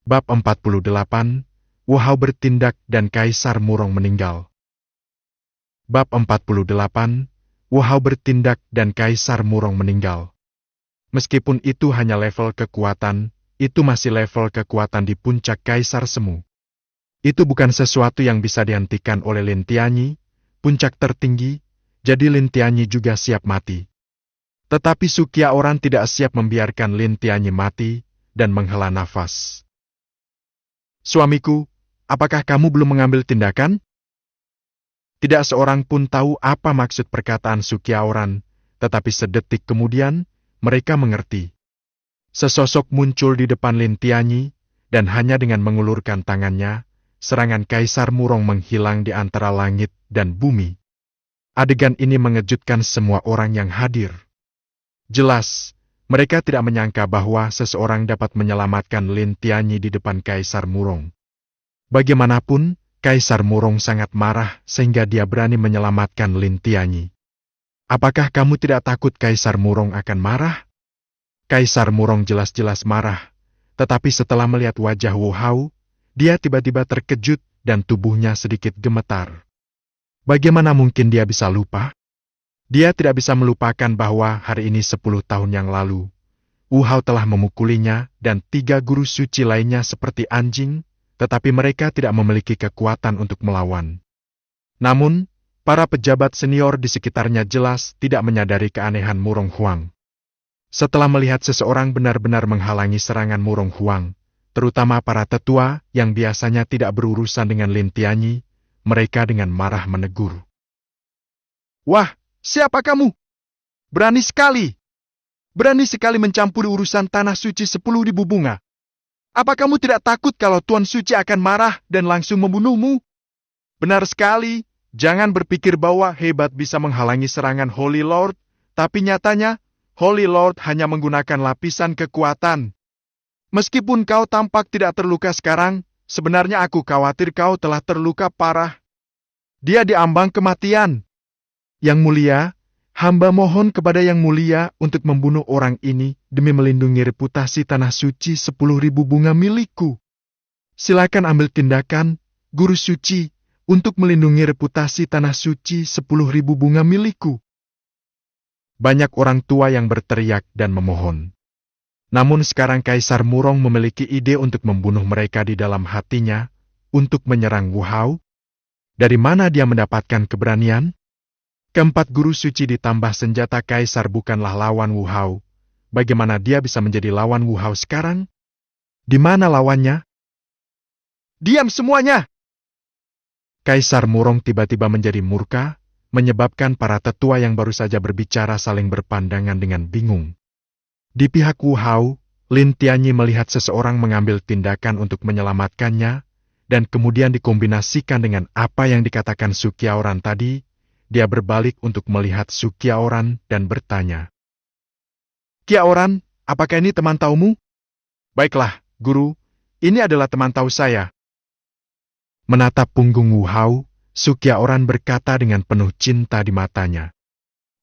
Bab 48, Wu Hao bertindak dan Kaisar Murong meninggal. Bab 48, Wu Hao bertindak dan Kaisar Murong meninggal. Meskipun itu hanya level kekuatan, itu masih level kekuatan di puncak Kaisar Semu. Itu bukan sesuatu yang bisa dihentikan oleh Lin Tianyi, puncak tertinggi, jadi Lin Tianyi juga siap mati. Tetapi Sukya Oran tidak siap membiarkan Lin Tianyi mati dan menghela nafas. Suamiku, apakah kamu belum mengambil tindakan? Tidak seorang pun tahu apa maksud perkataan Sukya Oran, tetapi sedetik kemudian, mereka mengerti. Sesosok muncul di depan Lin Tianyi, dan hanya dengan mengulurkan tangannya, serangan Kaisar Murong menghilang di antara langit dan bumi. Adegan ini mengejutkan semua orang yang hadir. Jelas, mereka tidak menyangka bahwa seseorang dapat menyelamatkan Lin Tianyi di depan Kaisar Murong. Bagaimanapun, Kaisar Murong sangat marah sehingga dia berani menyelamatkan Lin Tianyi. Apakah kamu tidak takut Kaisar Murong akan marah? Kaisar Murong jelas-jelas marah, tetapi setelah melihat wajah Wu Hao, dia tiba-tiba terkejut dan tubuhnya sedikit gemetar. Bagaimana mungkin dia bisa lupa? Dia tidak bisa melupakan bahwa hari ini 10 tahun yang lalu, Wu Hao telah memukulinya dan 3 guru suci lainnya seperti anjing, tetapi mereka tidak memiliki kekuatan untuk melawan. Namun, para pejabat senior di sekitarnya jelas tidak menyadari keanehan Murong Huang. Setelah melihat seseorang benar-benar menghalangi serangan Murong Huang, terutama para tetua yang biasanya tidak berurusan dengan Lin Tianyi, mereka dengan marah menegur. Wah, siapa kamu? Berani sekali! Berani sekali mencampuri urusan tanah suci 10.000 bunga. Apa kamu tidak takut kalau Tuan Suci akan marah dan langsung membunuhmu? Benar sekali, jangan berpikir bahwa hebat bisa menghalangi serangan Holy Lord, tapi nyatanya, Holy Lord hanya menggunakan lapisan kekuatan. Meskipun kau tampak tidak terluka sekarang, sebenarnya aku khawatir kau telah terluka parah. Dia diambang kematian. Yang mulia, hamba mohon kepada Yang Mulia untuk membunuh orang ini demi melindungi reputasi tanah suci 10.000 bunga milikku. Silakan ambil tindakan, Guru Suci, untuk melindungi reputasi tanah suci 10.000 bunga milikku. Banyak orang tua yang berteriak dan memohon. Namun sekarang Kaisar Murong memiliki ide untuk membunuh mereka di dalam hatinya, untuk menyerang Wu Hao. Dari mana dia mendapatkan keberanian? Keempat guru suci ditambah senjata Kaisar bukanlah lawan Wu Hao. Bagaimana dia bisa menjadi lawan Wu Hao sekarang? Di mana lawannya? Diam semuanya! Kaisar Murong tiba-tiba menjadi murka, menyebabkan para tetua yang baru saja berbicara saling berpandangan dengan bingung. Di pihak Wu Hao, Lin Tianyi melihat seseorang mengambil tindakan untuk menyelamatkannya, dan kemudian dikombinasikan dengan apa yang dikatakan Sukya Oran tadi. Dia berbalik untuk melihat Sukya Oran dan bertanya. Kya Oran, apakah ini teman taumu? Baiklah, Guru, ini adalah teman tahu saya. Menatap punggung Wu Hao, Sukya Oran berkata dengan penuh cinta di matanya.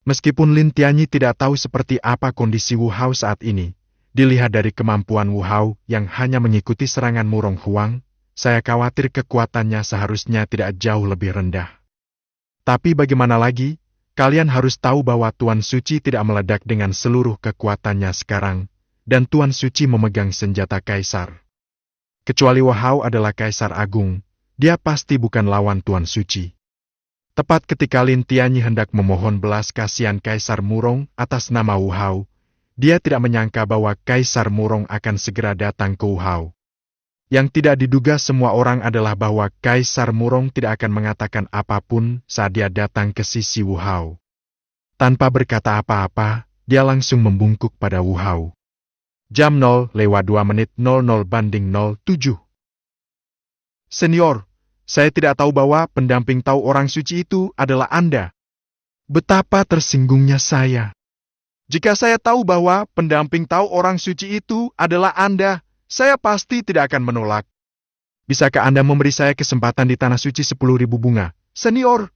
Meskipun Lin Tianyi tidak tahu seperti apa kondisi Wu Hao saat ini, dilihat dari kemampuan Wu Hao yang hanya mengikuti serangan Murong Huang, saya khawatir kekuatannya seharusnya tidak jauh lebih rendah. Tapi bagaimana lagi, kalian harus tahu bahwa Tuan Suci tidak meledak dengan seluruh kekuatannya sekarang, dan Tuan Suci memegang senjata Kaisar. Kecuali Wu Hao adalah Kaisar Agung, dia pasti bukan lawan Tuan Suci. Tepat ketika Lin Tianyi hendak memohon belas kasihan Kaisar Murong atas nama Wu Hao, dia tidak menyangka bahwa Kaisar Murong akan segera datang ke Wu Hao. Yang tidak diduga semua orang adalah bahwa Kaisar Murong tidak akan mengatakan apapun saat dia datang ke sisi Wu Hao. Tanpa berkata apa-apa, dia langsung membungkuk pada Wu Hao. Jam 0:02:00 Senior, saya tidak tahu bahwa pendamping tahu orang suci itu adalah Anda. Betapa tersinggungnya saya. Jika saya tahu bahwa pendamping tahu orang suci itu adalah Anda, saya pasti tidak akan menolak. Bisakah Anda memberi saya kesempatan di tanah suci 10.000 bunga, Senior?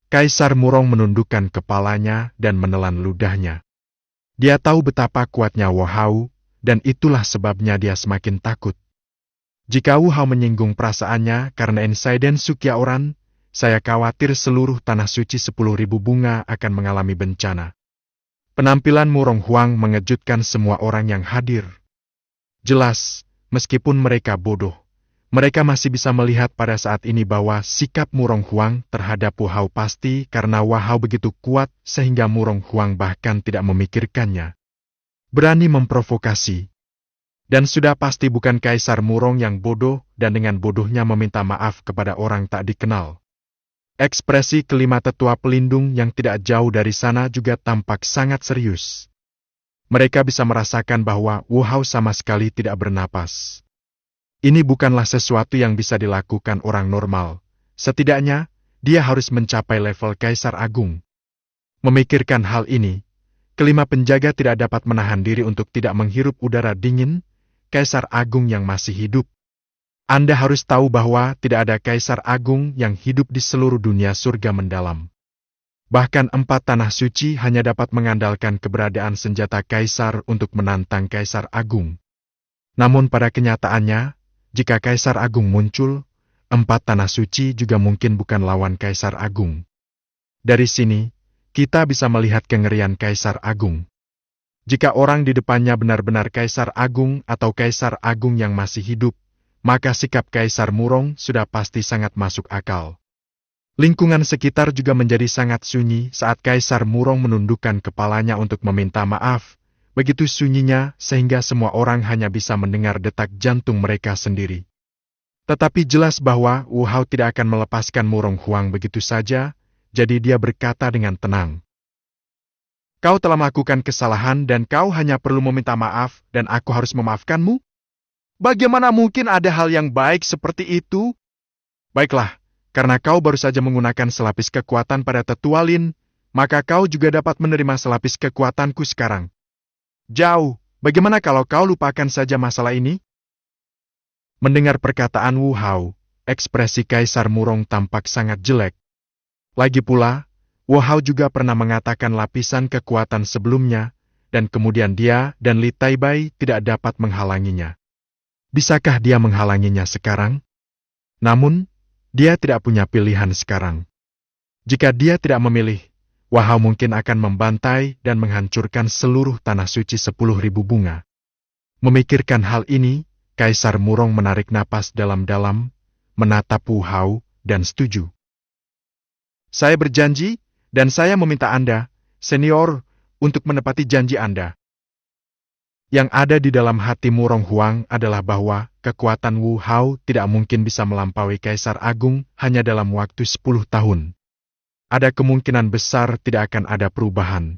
Kaisar Murong menundukkan kepalanya dan menelan ludahnya. Dia tahu betapa kuatnya Wu Hao, dan itulah sebabnya dia semakin takut. Jika Wu Hao menyinggung perasaannya karena insiden Sukyaoran, saya khawatir seluruh tanah suci 10.000 bunga akan mengalami bencana. Penampilan Murong Huang mengejutkan semua orang yang hadir. Jelas, meskipun mereka bodoh, mereka masih bisa melihat pada saat ini bahwa sikap Murong Huang terhadap Wu Hao pasti karena Wu Hao begitu kuat sehingga Murong Huang bahkan tidak memikirkannya. Berani memprovokasi. Dan sudah pasti bukan Kaisar Murong yang bodoh dan dengan bodohnya meminta maaf kepada orang tak dikenal. Ekspresi kelima tetua pelindung yang tidak jauh dari sana juga tampak sangat serius. Mereka bisa merasakan bahwa Wu Hao sama sekali tidak bernapas. Ini bukanlah sesuatu yang bisa dilakukan orang normal. Setidaknya, dia harus mencapai level Kaisar Agung. Memikirkan hal ini, kelima penjaga tidak dapat menahan diri untuk tidak menghirup udara dingin Kaisar Agung yang masih hidup. Anda harus tahu bahwa tidak ada Kaisar Agung yang hidup di seluruh dunia surga mendalam. Bahkan 4 tanah suci hanya dapat mengandalkan keberadaan senjata Kaisar untuk menantang Kaisar Agung. Namun pada kenyataannya, jika Kaisar Agung muncul, 4 tanah suci juga mungkin bukan lawan Kaisar Agung. Dari sini, kita bisa melihat kengerian Kaisar Agung. Jika orang di depannya benar-benar Kaisar Agung atau Kaisar Agung yang masih hidup, maka sikap Kaisar Murong sudah pasti sangat masuk akal. Lingkungan sekitar juga menjadi sangat sunyi saat Kaisar Murong menundukkan kepalanya untuk meminta maaf, begitu sunyinya sehingga semua orang hanya bisa mendengar detak jantung mereka sendiri. Tetapi jelas bahwa Wu Hao tidak akan melepaskan Murong Huang begitu saja, jadi dia berkata dengan tenang. Kau telah melakukan kesalahan dan kau hanya perlu meminta maaf dan aku harus memaafkanmu? Bagaimana mungkin ada hal yang baik seperti itu? Baiklah, karena kau baru saja menggunakan selapis kekuatan pada Tetua Lin, maka kau juga dapat menerima selapis kekuatanku sekarang. Jauh, bagaimana kalau kau lupakan saja masalah ini? Mendengar perkataan Wu Hao, ekspresi Kaisar Murong tampak sangat jelek. Lagi pula, Wu Hao juga pernah mengatakan lapisan kekuatan sebelumnya, dan kemudian dia dan Li Taibai tidak dapat menghalanginya. Bisakah dia menghalanginya sekarang? Namun, dia tidak punya pilihan sekarang. Jika dia tidak memilih, Wu Hao mungkin akan membantai dan menghancurkan seluruh tanah suci 10.000 bunga. Memikirkan hal ini, Kaisar Murong menarik napas dalam-dalam, menatap Wu Hao, dan setuju. Saya berjanji, dan saya meminta Anda, senior, untuk menepati janji Anda. Yang ada di dalam hati Murong Huang adalah bahwa kekuatan Wu Hao tidak mungkin bisa melampaui Kaisar Agung hanya dalam waktu 10 tahun. Ada kemungkinan besar tidak akan ada perubahan.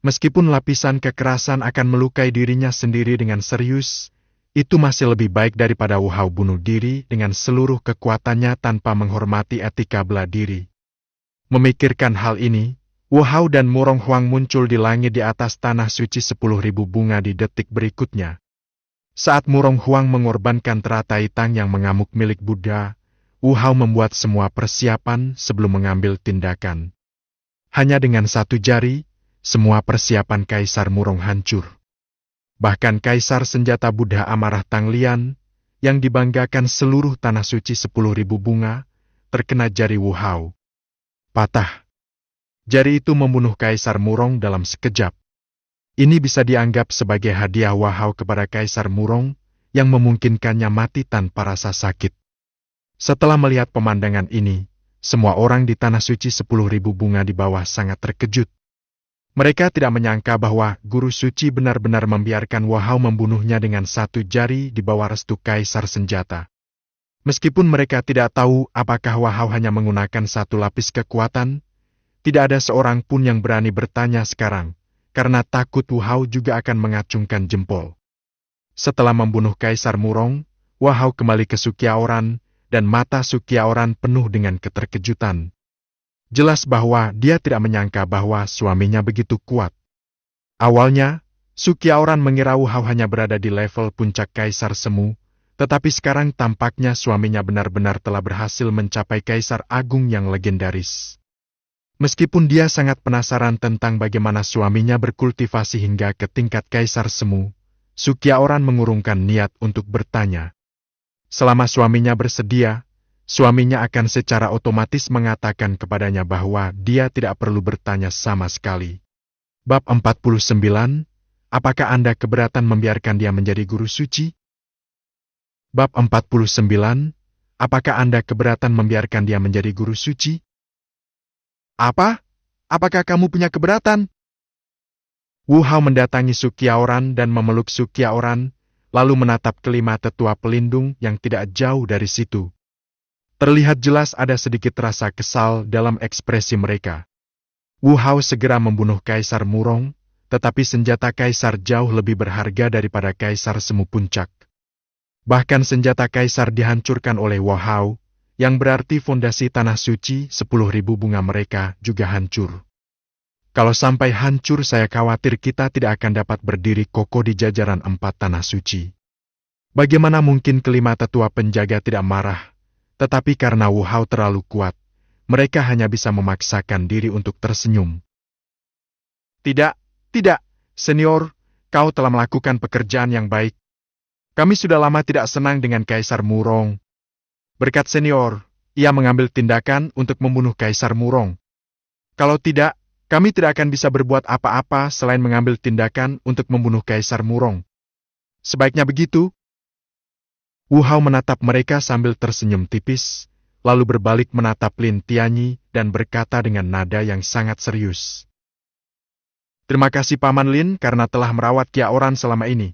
Meskipun lapisan kekerasan akan melukai dirinya sendiri dengan serius, itu masih lebih baik daripada Wu Hao bunuh diri dengan seluruh kekuatannya tanpa menghormati etika bela diri. Memikirkan hal ini, Wu Hao dan Murong Huang muncul di langit di atas tanah suci 10.000 bunga di detik berikutnya. Saat Murong Huang mengorbankan teratai tang yang mengamuk milik Buddha, Wu Hao membuat semua persiapan sebelum mengambil tindakan. Hanya dengan satu jari, semua persiapan Kaisar Murong hancur. Bahkan Kaisar senjata Buddha amarah Tang Lian, yang dibanggakan seluruh tanah suci 10.000 bunga, terkena jari Wu Hao. Patah. Jari itu membunuh Kaisar Murong dalam sekejap. Ini bisa dianggap sebagai hadiah Wu Hao kepada Kaisar Murong, yang memungkinkannya mati tanpa rasa sakit. Setelah melihat pemandangan ini, semua orang di tanah suci 10.000 bunga di bawah sangat terkejut. Mereka tidak menyangka bahwa guru suci benar-benar membiarkan Wu Hao membunuhnya dengan satu jari di bawah restu Kaisar senjata. Meskipun mereka tidak tahu apakah Wu Hao hanya menggunakan satu lapis kekuatan, tidak ada seorang pun yang berani bertanya sekarang, karena takut Wu Hao juga akan mengacungkan jempol. Setelah membunuh Kaisar Murong, Wu Hao kembali ke Sukyaoran, dan mata Sukyaoran penuh dengan keterkejutan. Jelas bahwa dia tidak menyangka bahwa suaminya begitu kuat. Awalnya, Sukyaoran mengira Wu Hao hanya berada di level puncak Kaisar Semu, tetapi sekarang tampaknya suaminya benar-benar telah berhasil mencapai Kaisar Agung yang legendaris. Meskipun dia sangat penasaran tentang bagaimana suaminya berkultivasi hingga ke tingkat Kaisar Semu, Sukyaoran mengurungkan niat untuk bertanya. Selama suaminya bersedia, suaminya akan secara otomatis mengatakan kepadanya bahwa dia tidak perlu bertanya sama sekali. Bab 49, apakah Anda keberatan membiarkan dia menjadi guru suci? Bab 49, apakah Anda keberatan membiarkan dia menjadi guru suci? Apa? Apakah kamu punya keberatan? Wu Hao mendatangi Sukyaoran dan memeluk Sukyaoran, lalu menatap kelima tetua pelindung yang tidak jauh dari situ. Terlihat jelas ada sedikit rasa kesal dalam ekspresi mereka. Wu Hao segera membunuh Kaisar Murong, tetapi senjata Kaisar jauh lebih berharga daripada Kaisar Semu Puncak. Bahkan senjata Kaisar dihancurkan oleh Wu Hao, yang berarti fondasi tanah suci 10.000 bunga mereka juga hancur. Kalau sampai hancur, saya khawatir kita tidak akan dapat berdiri kokoh di jajaran 4 tanah suci. Bagaimana mungkin kelima tetua penjaga tidak marah? Tetapi karena Wu Hao terlalu kuat, mereka hanya bisa memaksakan diri untuk tersenyum. Tidak, senior, kau telah melakukan pekerjaan yang baik. Kami sudah lama tidak senang dengan Kaisar Murong. Berkat senior, ia mengambil tindakan untuk membunuh Kaisar Murong. Kalau tidak, kami tidak akan bisa berbuat apa-apa selain mengambil tindakan untuk membunuh Kaisar Murong. Sebaiknya begitu. Wu Hao menatap mereka sambil tersenyum tipis, lalu berbalik menatap Lin Tianyi dan berkata dengan nada yang sangat serius. Terima kasih Paman Lin karena telah merawat Kyaoran selama ini.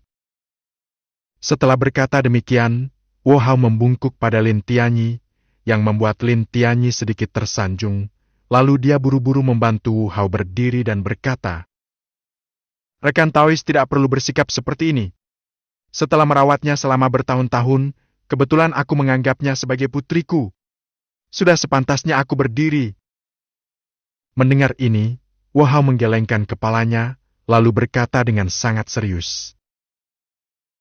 Setelah berkata demikian, Wu Hao membungkuk pada Lin Tianyi, yang membuat Lin Tianyi sedikit tersanjung. Lalu dia buru-buru membantu Wu Hao berdiri dan berkata, Rekan Taois tidak perlu bersikap seperti ini. Setelah merawatnya selama bertahun-tahun, kebetulan aku menganggapnya sebagai putriku. Sudah sepantasnya aku berdiri. Mendengar ini, Wu Hao menggelengkan kepalanya, lalu berkata dengan sangat serius.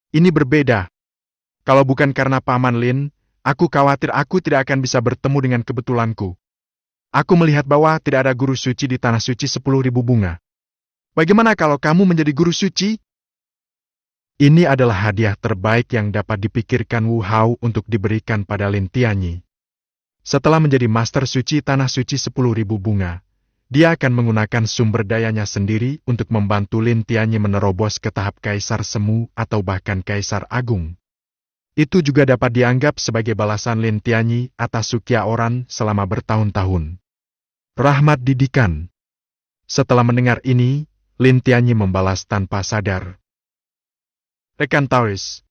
Ini berbeda. Kalau bukan karena Paman Lin, aku khawatir aku tidak akan bisa bertemu dengan kebetulanku. Aku melihat bahwa tidak ada guru suci di tanah suci 10.000 bunga. Bagaimana kalau kamu menjadi guru suci? Ini adalah hadiah terbaik yang dapat dipikirkan Wu Hao untuk diberikan pada Lin Tianyi. Setelah menjadi master suci tanah suci 10.000 bunga, dia akan menggunakan sumber dayanya sendiri untuk membantu Lin Tianyi menerobos ke tahap Kaisar Semu atau bahkan Kaisar Agung. Itu juga dapat dianggap sebagai balasan Lin Tianyi atas Sukyaoran selama bertahun-tahun. Rahmat didikan. Setelah mendengar ini, Lin Tianyi membalas tanpa sadar. Rekan Taois,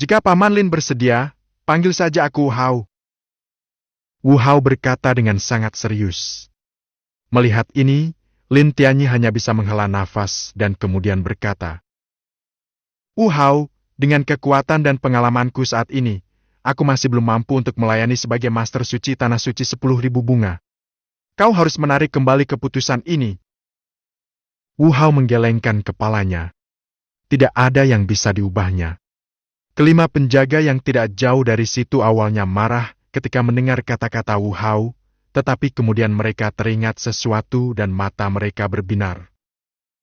jika Paman Lin bersedia, panggil saja aku Wu Hao. Wu Hao berkata dengan sangat serius. Melihat ini, Lin Tianyi hanya bisa menghela nafas dan kemudian berkata, Wu Hao, dengan kekuatan dan pengalamanku saat ini, aku masih belum mampu untuk melayani sebagai master suci tanah suci 10.000 bunga. Kau harus menarik kembali keputusan ini. Wu Hao menggelengkan kepalanya. Tidak ada yang bisa diubahnya. Kelima penjaga yang tidak jauh dari situ awalnya marah ketika mendengar kata-kata Wu Hao, tetapi kemudian mereka teringat sesuatu dan mata mereka berbinar.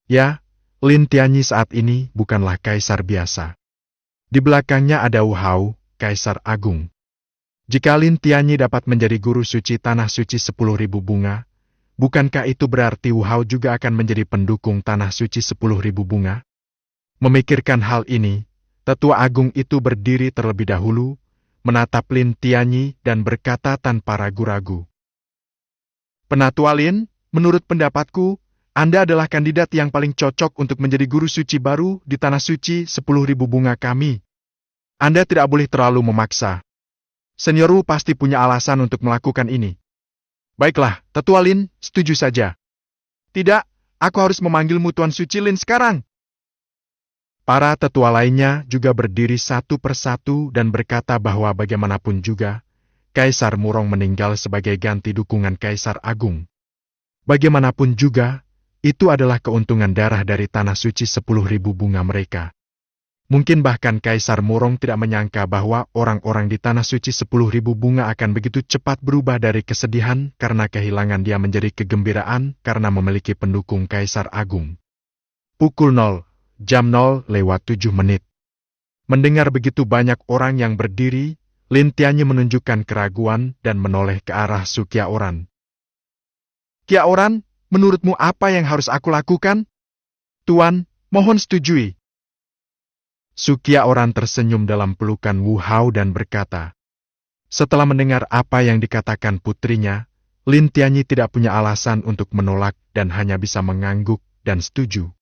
Ya, Lin Tianyi saat ini bukanlah kaisar biasa. Di belakangnya ada Wu Hao, Kaisar Agung. Jika Lin Tianyi dapat menjadi guru suci tanah suci 10.000 bunga, bukankah itu berarti Wu Hao juga akan menjadi pendukung tanah suci 10.000 bunga? Memikirkan hal ini, Tetua Agung itu berdiri terlebih dahulu, menatap Lin Tianyi dan berkata tanpa ragu-ragu. Penatua Lin, menurut pendapatku, Anda adalah kandidat yang paling cocok untuk menjadi guru suci baru di tanah suci 10.000 bunga kami. Anda tidak boleh terlalu memaksa. Senior Wu pasti punya alasan untuk melakukan ini. Baiklah, Tetua Lin, setuju saja. Tidak, aku harus memanggilmu Tuan Suci Lin sekarang. Para tetua lainnya juga berdiri satu persatu dan berkata bahwa bagaimanapun juga, Kaisar Murong meninggal sebagai ganti dukungan Kaisar Agung. Bagaimanapun juga, itu adalah keuntungan darah dari tanah suci 10.000 bunga mereka. Mungkin bahkan Kaisar Murong tidak menyangka bahwa orang-orang di tanah suci 10.000 bunga akan begitu cepat berubah dari kesedihan karena kehilangan dia menjadi kegembiraan karena memiliki pendukung Kaisar Agung. Pukul 0. jam 0:07. Mendengar begitu banyak orang yang berdiri, Lin Tianyi menunjukkan keraguan dan menoleh ke arah Su Qiaoran. "Qiaoran, menurutmu apa yang harus aku lakukan?" "Tuan, mohon setujui." Su Qiaoran tersenyum dalam pelukan Wu Hao dan berkata, setelah mendengar apa yang dikatakan putrinya, Lin Tianyi tidak punya alasan untuk menolak dan hanya bisa mengangguk dan setuju.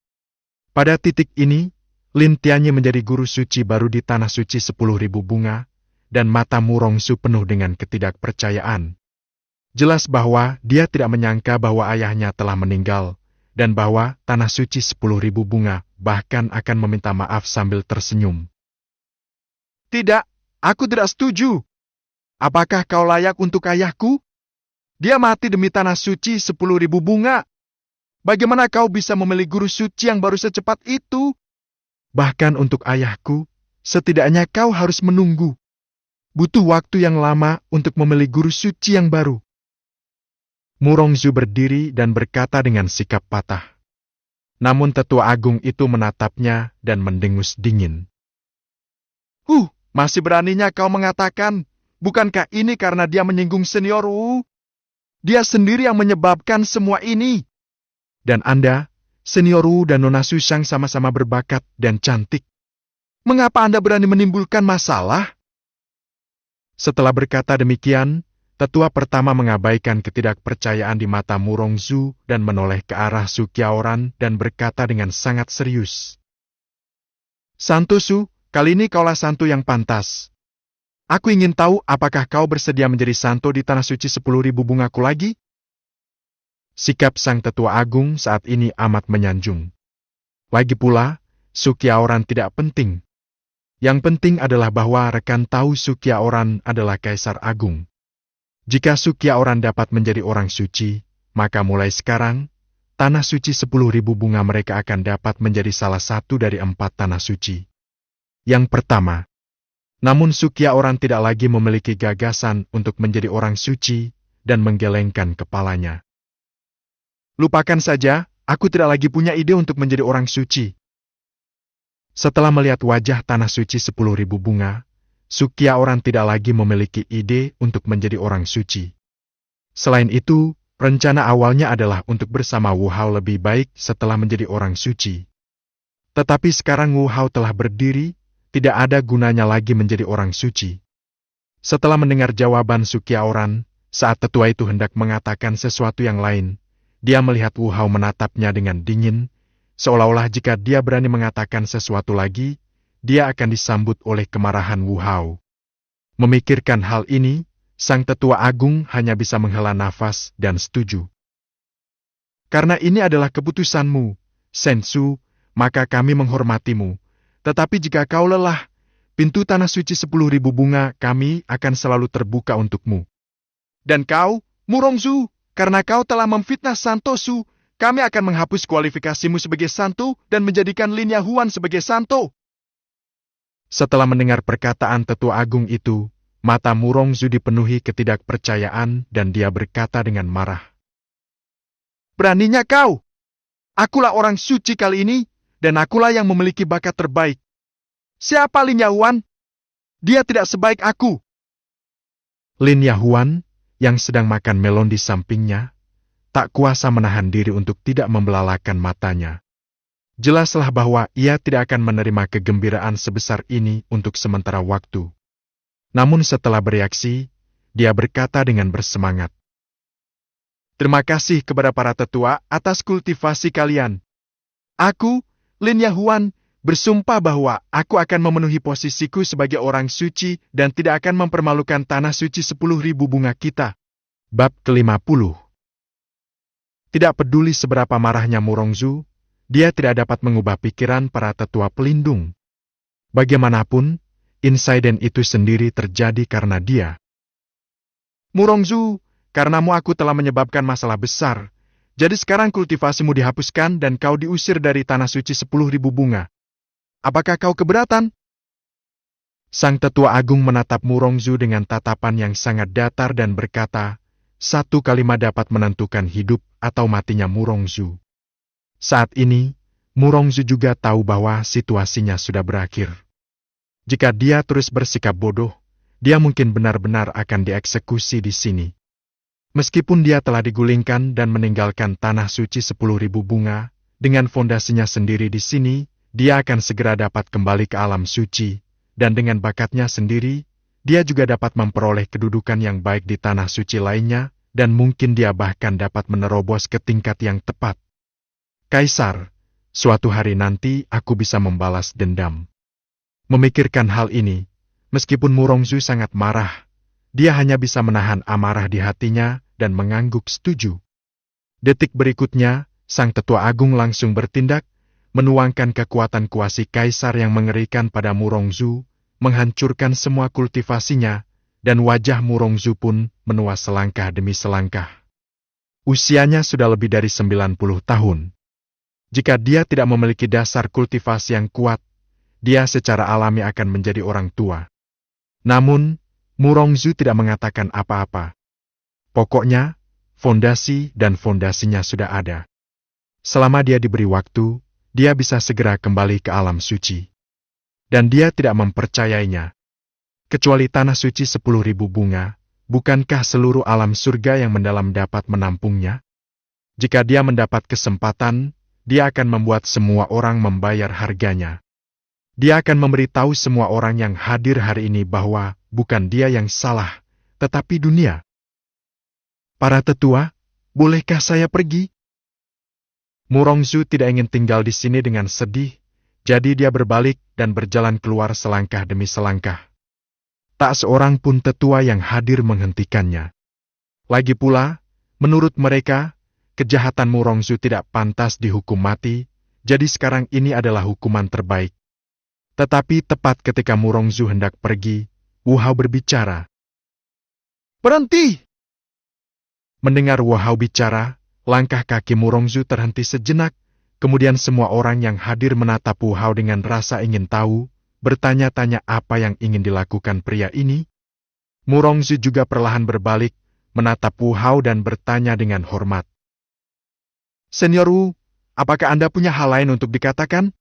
Pada titik ini, Lin Tianyi menjadi guru suci baru di Tanah Suci 10.000 bunga, dan mata Murongzu penuh dengan ketidakpercayaan. Jelas bahwa dia tidak menyangka bahwa ayahnya telah meninggal, dan bahwa Tanah Suci 10.000 bunga bahkan akan meminta maaf sambil tersenyum. "Tidak, aku tidak setuju. Apakah kau layak untuk ayahku? Dia mati demi Tanah Suci 10.000 bunga. Bagaimana kau bisa memilih guru suci yang baru secepat itu? Bahkan untuk ayahku, setidaknya kau harus menunggu. Butuh waktu yang lama untuk memilih guru suci yang baru." Murongzu berdiri dan berkata dengan sikap patah. Namun tetua agung itu menatapnya dan mendengus dingin. Masih beraninya kau mengatakan, bukankah ini karena dia menyinggung senior Wu? Dia sendiri yang menyebabkan semua ini. Dan Anda, senior Wu dan Nona Susang sama-sama berbakat dan cantik. Mengapa Anda berani menimbulkan masalah?" Setelah berkata demikian, tetua pertama mengabaikan ketidakpercayaan di mata Murongzu dan menoleh ke arah Su Qiaoran dan berkata dengan sangat serius. "Santo Su, kali ini kaulah santo yang pantas. Aku ingin tahu apakah kau bersedia menjadi santo di Tanah Suci 10.000 bungaku lagi?" Sikap sang tetua agung saat ini amat menyanjung. Lagi pula, Su Qiaoran tidak penting. Yang penting adalah bahwa rekan tahu Su Qiaoran adalah Kaisar Agung. Jika Su Qiaoran dapat menjadi orang suci, maka mulai sekarang, Tanah Suci 10.000 bunga mereka akan dapat menjadi salah satu dari 4 tanah suci. Yang pertama, namun Su Qiaoran tidak lagi memiliki gagasan untuk menjadi orang suci dan menggelengkan kepalanya. "Lupakan saja, aku tidak lagi punya ide untuk menjadi orang suci." Setelah melihat wajah Tanah Suci 10.000 bunga, Su Qiaoran tidak lagi memiliki ide untuk menjadi orang suci. Selain itu, rencana awalnya adalah untuk bersama Wu Hao lebih baik setelah menjadi orang suci. Tetapi sekarang Wu Hao telah berdiri, tidak ada gunanya lagi menjadi orang suci. Setelah mendengar jawaban Su Qiaoran, saat tetua itu hendak mengatakan sesuatu yang lain, dia melihat Wu Hao menatapnya dengan dingin, seolah-olah jika dia berani mengatakan sesuatu lagi, dia akan disambut oleh kemarahan Wu Hao. Memikirkan hal ini, sang tetua agung hanya bisa menghela nafas dan setuju. "Karena ini adalah keputusanmu, Sensu, maka kami menghormatimu. Tetapi jika kau lelah, pintu Tanah Suci 10.000 bunga kami akan selalu terbuka untukmu. Dan kau, Murongzu, karena kau telah memfitnah Santo Su, kami akan menghapus kualifikasimu sebagai santo dan menjadikan Lin Yahuan sebagai santo." Setelah mendengar perkataan tetua agung itu, mata Murongzu dipenuhi ketidakpercayaan dan dia berkata dengan marah. "Beraninya kau! Akulah orang suci kali ini, dan akulah yang memiliki bakat terbaik. Siapa Lin Yahuan? Dia tidak sebaik aku." Lin Yahuan, yang sedang makan melon di sampingnya, tak kuasa menahan diri untuk tidak membelalakan matanya. Jelaslah bahwa ia tidak akan menerima kegembiraan sebesar ini untuk sementara waktu. Namun setelah bereaksi, dia berkata dengan bersemangat. "Terima kasih kepada para tetua atas kultivasi kalian. Aku, Lin Yahuan, bersumpah bahwa aku akan memenuhi posisiku sebagai orang suci dan tidak akan mempermalukan Tanah Suci 10.000 bunga kita." Bab ke-50. Tidak peduli seberapa marahnya Murongzu, dia tidak dapat mengubah pikiran para tetua pelindung. Bagaimanapun, insiden itu sendiri terjadi karena dia. "Murongzu, karenamu aku telah menyebabkan masalah besar. Jadi sekarang kultivasimu dihapuskan dan kau diusir dari Tanah Suci 10.000 bunga. Apakah kau keberatan?" Sang tetua agung menatap Murongzu dengan tatapan yang sangat datar dan berkata, satu kalimat dapat menentukan hidup atau matinya Murongzu. Saat ini, Murongzu juga tahu bahwa situasinya sudah berakhir. Jika dia terus bersikap bodoh, dia mungkin benar-benar akan dieksekusi di sini. Meskipun dia telah digulingkan dan meninggalkan tanah suci 10.000 bunga, dengan fondasinya sendiri di sini, dia akan segera dapat kembali ke alam suci, dan dengan bakatnya sendiri, dia juga dapat memperoleh kedudukan yang baik di tanah suci lainnya, dan mungkin dia bahkan dapat menerobos ke tingkat yang tepat. Kaisar, suatu hari nanti aku bisa membalas dendam. Memikirkan hal ini, meskipun Murongzu sangat marah, dia hanya bisa menahan amarah di hatinya dan mengangguk setuju. Detik berikutnya, sang tetua agung langsung bertindak, menuangkan kekuatan kuasi kaisar yang mengerikan pada Murongzu, menghancurkan semua kultivasinya, dan wajah Murongzu pun menua selangkah demi selangkah. Usianya sudah lebih dari 90 tahun. Jika dia tidak memiliki dasar kultivasi yang kuat, dia secara alami akan menjadi orang tua. Namun, Murongzu tidak mengatakan apa-apa. Pokoknya, fondasi dan fondasinya sudah ada. Selama dia diberi waktu, dia bisa segera kembali ke alam suci. Dan dia tidak mempercayainya. Kecuali tanah suci 10.000 bunga, bukankah seluruh alam surga yang mendalam dapat menampungnya? Jika dia mendapat kesempatan, dia akan membuat semua orang membayar harganya. Dia akan memberitahu semua orang yang hadir hari ini bahwa bukan dia yang salah, tetapi dunia. Para tetua, bolehkah saya pergi? Murongzu tidak ingin tinggal di sini dengan sedih, jadi dia berbalik dan berjalan keluar selangkah demi selangkah. Tak seorang pun tetua yang hadir menghentikannya. Lagi pula, menurut mereka, kejahatan Murongzu tidak pantas dihukum mati, jadi sekarang ini adalah hukuman terbaik. Tetapi tepat ketika Murongzu hendak pergi, Wu Hao berbicara. Berhenti! Mendengar Wu Hao bicara, langkah kaki Murongzu terhenti sejenak, kemudian semua orang yang hadir menatap Wu Hao dengan rasa ingin tahu, bertanya-tanya apa yang ingin dilakukan pria ini. Murongzu juga perlahan berbalik, menatap Wu Hao dan bertanya dengan hormat. Senior Wu, apakah Anda punya hal lain untuk dikatakan?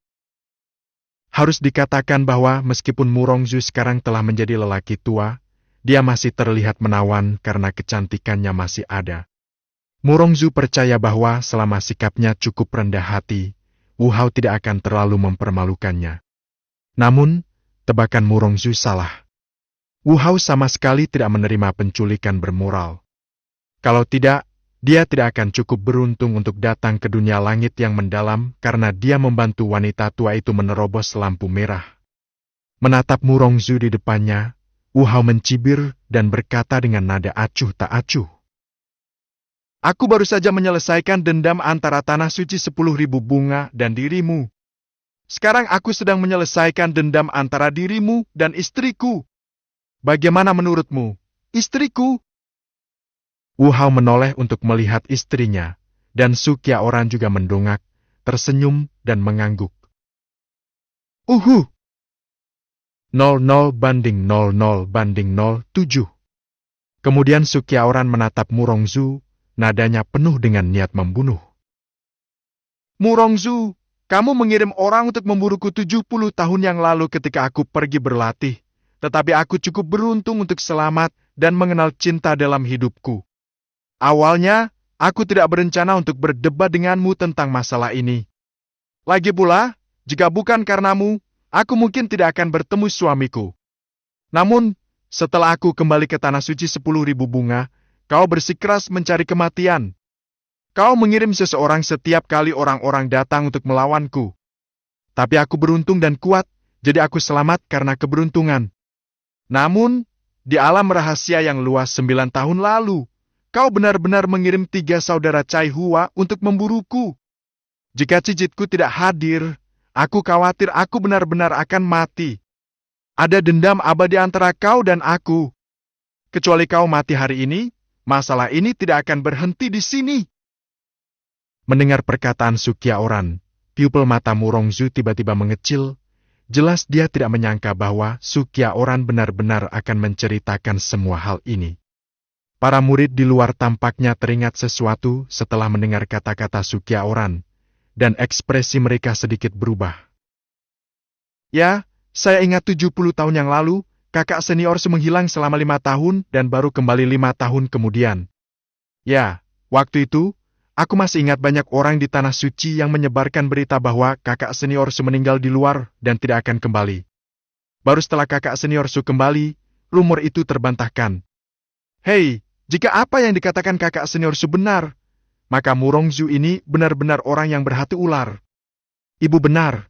Harus dikatakan bahwa meskipun Murongzu sekarang telah menjadi lelaki tua, dia masih terlihat menawan karena kecantikannya masih ada. Murongzu percaya bahwa selama sikapnya cukup rendah hati, Wu Hao tidak akan terlalu mempermalukannya. Namun, tebakan Murongzu salah. Wu Hao sama sekali tidak menerima penculikan bermoral. Kalau tidak, dia tidak akan cukup beruntung untuk datang ke dunia langit yang mendalam karena dia membantu wanita tua itu menerobos lampu merah. Menatap Murongzu di depannya, Wu Hao mencibir dan berkata dengan nada acuh tak acuh. Aku baru saja menyelesaikan dendam antara tanah suci 10.000 bunga dan dirimu. Sekarang aku sedang menyelesaikan dendam antara dirimu dan istriku. Bagaimana menurutmu, istriku? Wu Hao menoleh untuk melihat istrinya, dan Sukya Oran juga mendongak, tersenyum dan mengangguk. 00 banding 07. Kemudian Sukya Oran menatap Murongzu, nadanya penuh dengan niat membunuh. Murongzu, kamu mengirim orang untuk memburuku 70 tahun yang lalu ketika aku pergi berlatih, tetapi aku cukup beruntung untuk selamat dan mengenal cinta dalam hidupku. Awalnya, aku tidak berencana untuk berdebat denganmu tentang masalah ini. Lagi pula, jika bukan karenamu, aku mungkin tidak akan bertemu suamiku. Namun, setelah aku kembali ke tanah suci 10.000 bunga, kau bersikeras mencari kematian. Kau mengirim seseorang setiap kali orang-orang datang untuk melawanku. Tapi aku beruntung dan kuat, jadi aku selamat karena keberuntungan. Namun, di alam rahasia yang luas 9 tahun lalu, kau benar-benar mengirim 3 saudara Cai Hua untuk memburuku. Jika cicitku tidak hadir, aku khawatir aku benar-benar akan mati. Ada dendam abadi antara kau dan aku. Kecuali kau mati hari ini, masalah ini tidak akan berhenti di sini. Mendengar perkataan Sukya Oran, pupil mata Murongzu tiba-tiba mengecil. Jelas dia tidak menyangka bahwa Sukya Oran benar-benar akan menceritakan semua hal ini. Para murid di luar tampaknya teringat sesuatu setelah mendengar kata-kata Sukya Oran, dan ekspresi mereka sedikit berubah. Ya, saya ingat 70 tahun yang lalu, kakak senior menghilang selama 5 tahun dan baru kembali 5 tahun kemudian. Ya, waktu itu, aku masih ingat banyak orang di Tanah Suci yang menyebarkan berita bahwa kakak senior meninggal di luar dan tidak akan kembali. Baru setelah kakak senior kembali, rumor itu terbantahkan. Hei, jika apa yang dikatakan kakak senior benar, maka Murongzu ini benar-benar orang yang berhati ular. Ibu benar.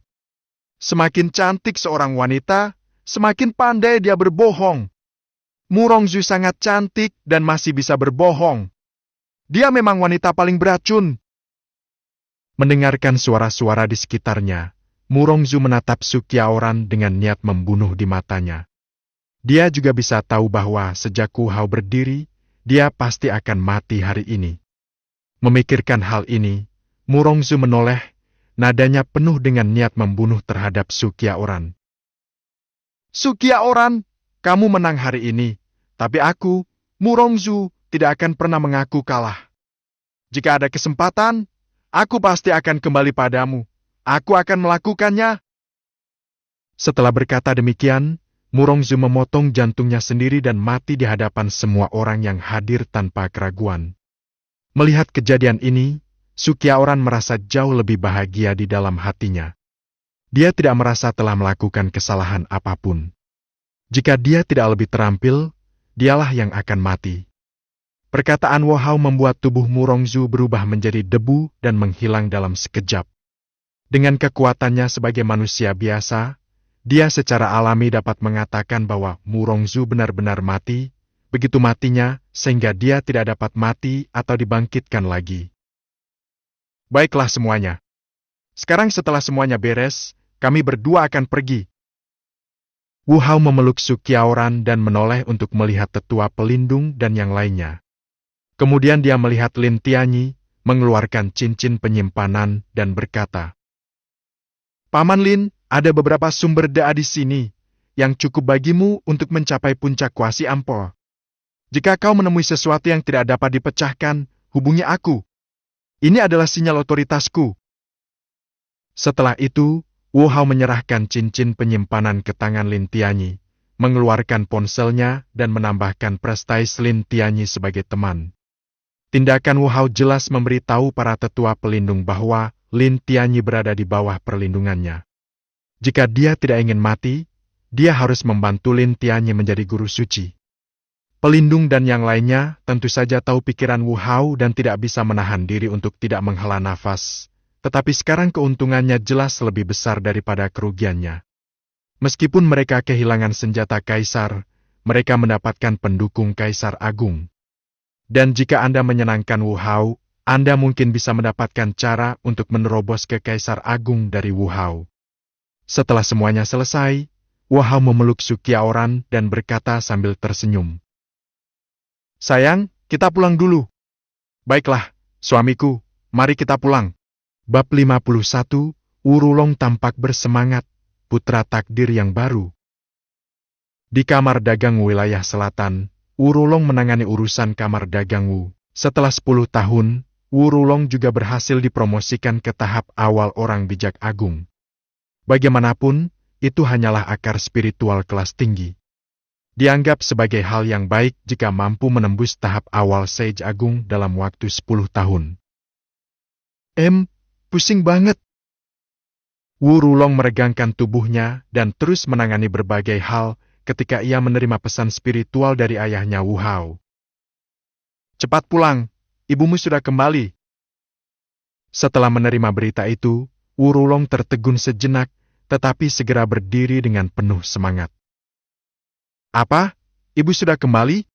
Semakin cantik seorang wanita, semakin pandai dia berbohong. Murongzu sangat cantik dan masih bisa berbohong. Dia memang wanita paling beracun. Mendengarkan suara-suara di sekitarnya, Murongzu menatap Sukyaoran dengan niat membunuh di matanya. Dia juga bisa tahu bahwa sejak Wu Hao berdiri, dia pasti akan mati hari ini. Memikirkan hal ini, Murongzu menoleh, nadanya penuh dengan niat membunuh terhadap Sukyaoran. Sukyaoran, kamu menang hari ini, tapi aku, Murongzu, tidak akan pernah mengaku kalah. Jika ada kesempatan, aku pasti akan kembali padamu. Aku akan melakukannya. Setelah berkata demikian, Murongzu memotong jantungnya sendiri dan mati di hadapan semua orang yang hadir tanpa keraguan. Melihat kejadian ini, Sukyaoran merasa jauh lebih bahagia di dalam hatinya. Dia tidak merasa telah melakukan kesalahan apapun. Jika dia tidak lebih terampil, dialah yang akan mati. Perkataan Wu Hao membuat tubuh Murongzu berubah menjadi debu dan menghilang dalam sekejap. Dengan kekuatannya sebagai manusia biasa, dia secara alami dapat mengatakan bahwa Murongzu benar-benar mati, begitu matinya sehingga dia tidak dapat mati atau dibangkitkan lagi. Baiklah semuanya. Sekarang setelah semuanya beres, kami berdua akan pergi. Wu Hao memeluk Sukyaoran dan menoleh untuk melihat tetua pelindung dan yang lainnya. Kemudian dia melihat Lin Tianyi, mengeluarkan cincin penyimpanan dan berkata, Paman Lin, ada beberapa sumber da di sini, yang cukup bagimu untuk mencapai puncak kuasi Ampol. Jika kau menemui sesuatu yang tidak dapat dipecahkan, hubungi aku. Ini adalah sinyal otoritasku. Setelah itu, Wu Hao menyerahkan cincin penyimpanan ke tangan Lin Tianyi, mengeluarkan ponselnya dan menambahkan prestais Lin Tianyi sebagai teman. Tindakan Wu Hao jelas memberitahu para tetua pelindung bahwa Lin Tianyi berada di bawah perlindungannya. Jika dia tidak ingin mati, dia harus membantu Lin Tianyi menjadi guru suci. Pelindung dan yang lainnya tentu saja tahu pikiran Wu Hao dan tidak bisa menahan diri untuk tidak menghela nafas, tetapi sekarang keuntungannya jelas lebih besar daripada kerugiannya. Meskipun mereka kehilangan senjata kaisar, mereka mendapatkan pendukung kaisar agung. Dan jika Anda menyenangkan Wu Hao, Anda mungkin bisa mendapatkan cara untuk menerobos ke kaisar agung dari Wu Hao. Setelah semuanya selesai, Wu Hao memeluk Sukyaoran dan berkata sambil tersenyum. Sayang, kita pulang dulu. Baiklah, suamiku, mari kita pulang. Bab 51, Wurulong tampak bersemangat, putra takdir yang baru. Di kamar dagang wilayah selatan, Wurulong menangani urusan kamar dagang Wu. Setelah 10 tahun, Wurulong juga berhasil dipromosikan ke tahap awal orang bijak agung. Bagaimanapun, itu hanyalah akar spiritual kelas tinggi. Dianggap sebagai hal yang baik jika mampu menembus tahap awal Sage Agung dalam waktu 10 tahun. Pusing banget. Wurulong meregangkan tubuhnya dan terus menangani berbagai hal ketika ia menerima pesan spiritual dari ayahnya Wu Hao. Cepat pulang, ibumu sudah kembali. Setelah menerima berita itu, Wurulong tertegun sejenak, tetapi segera berdiri dengan penuh semangat. Apa? Ibu sudah kembali?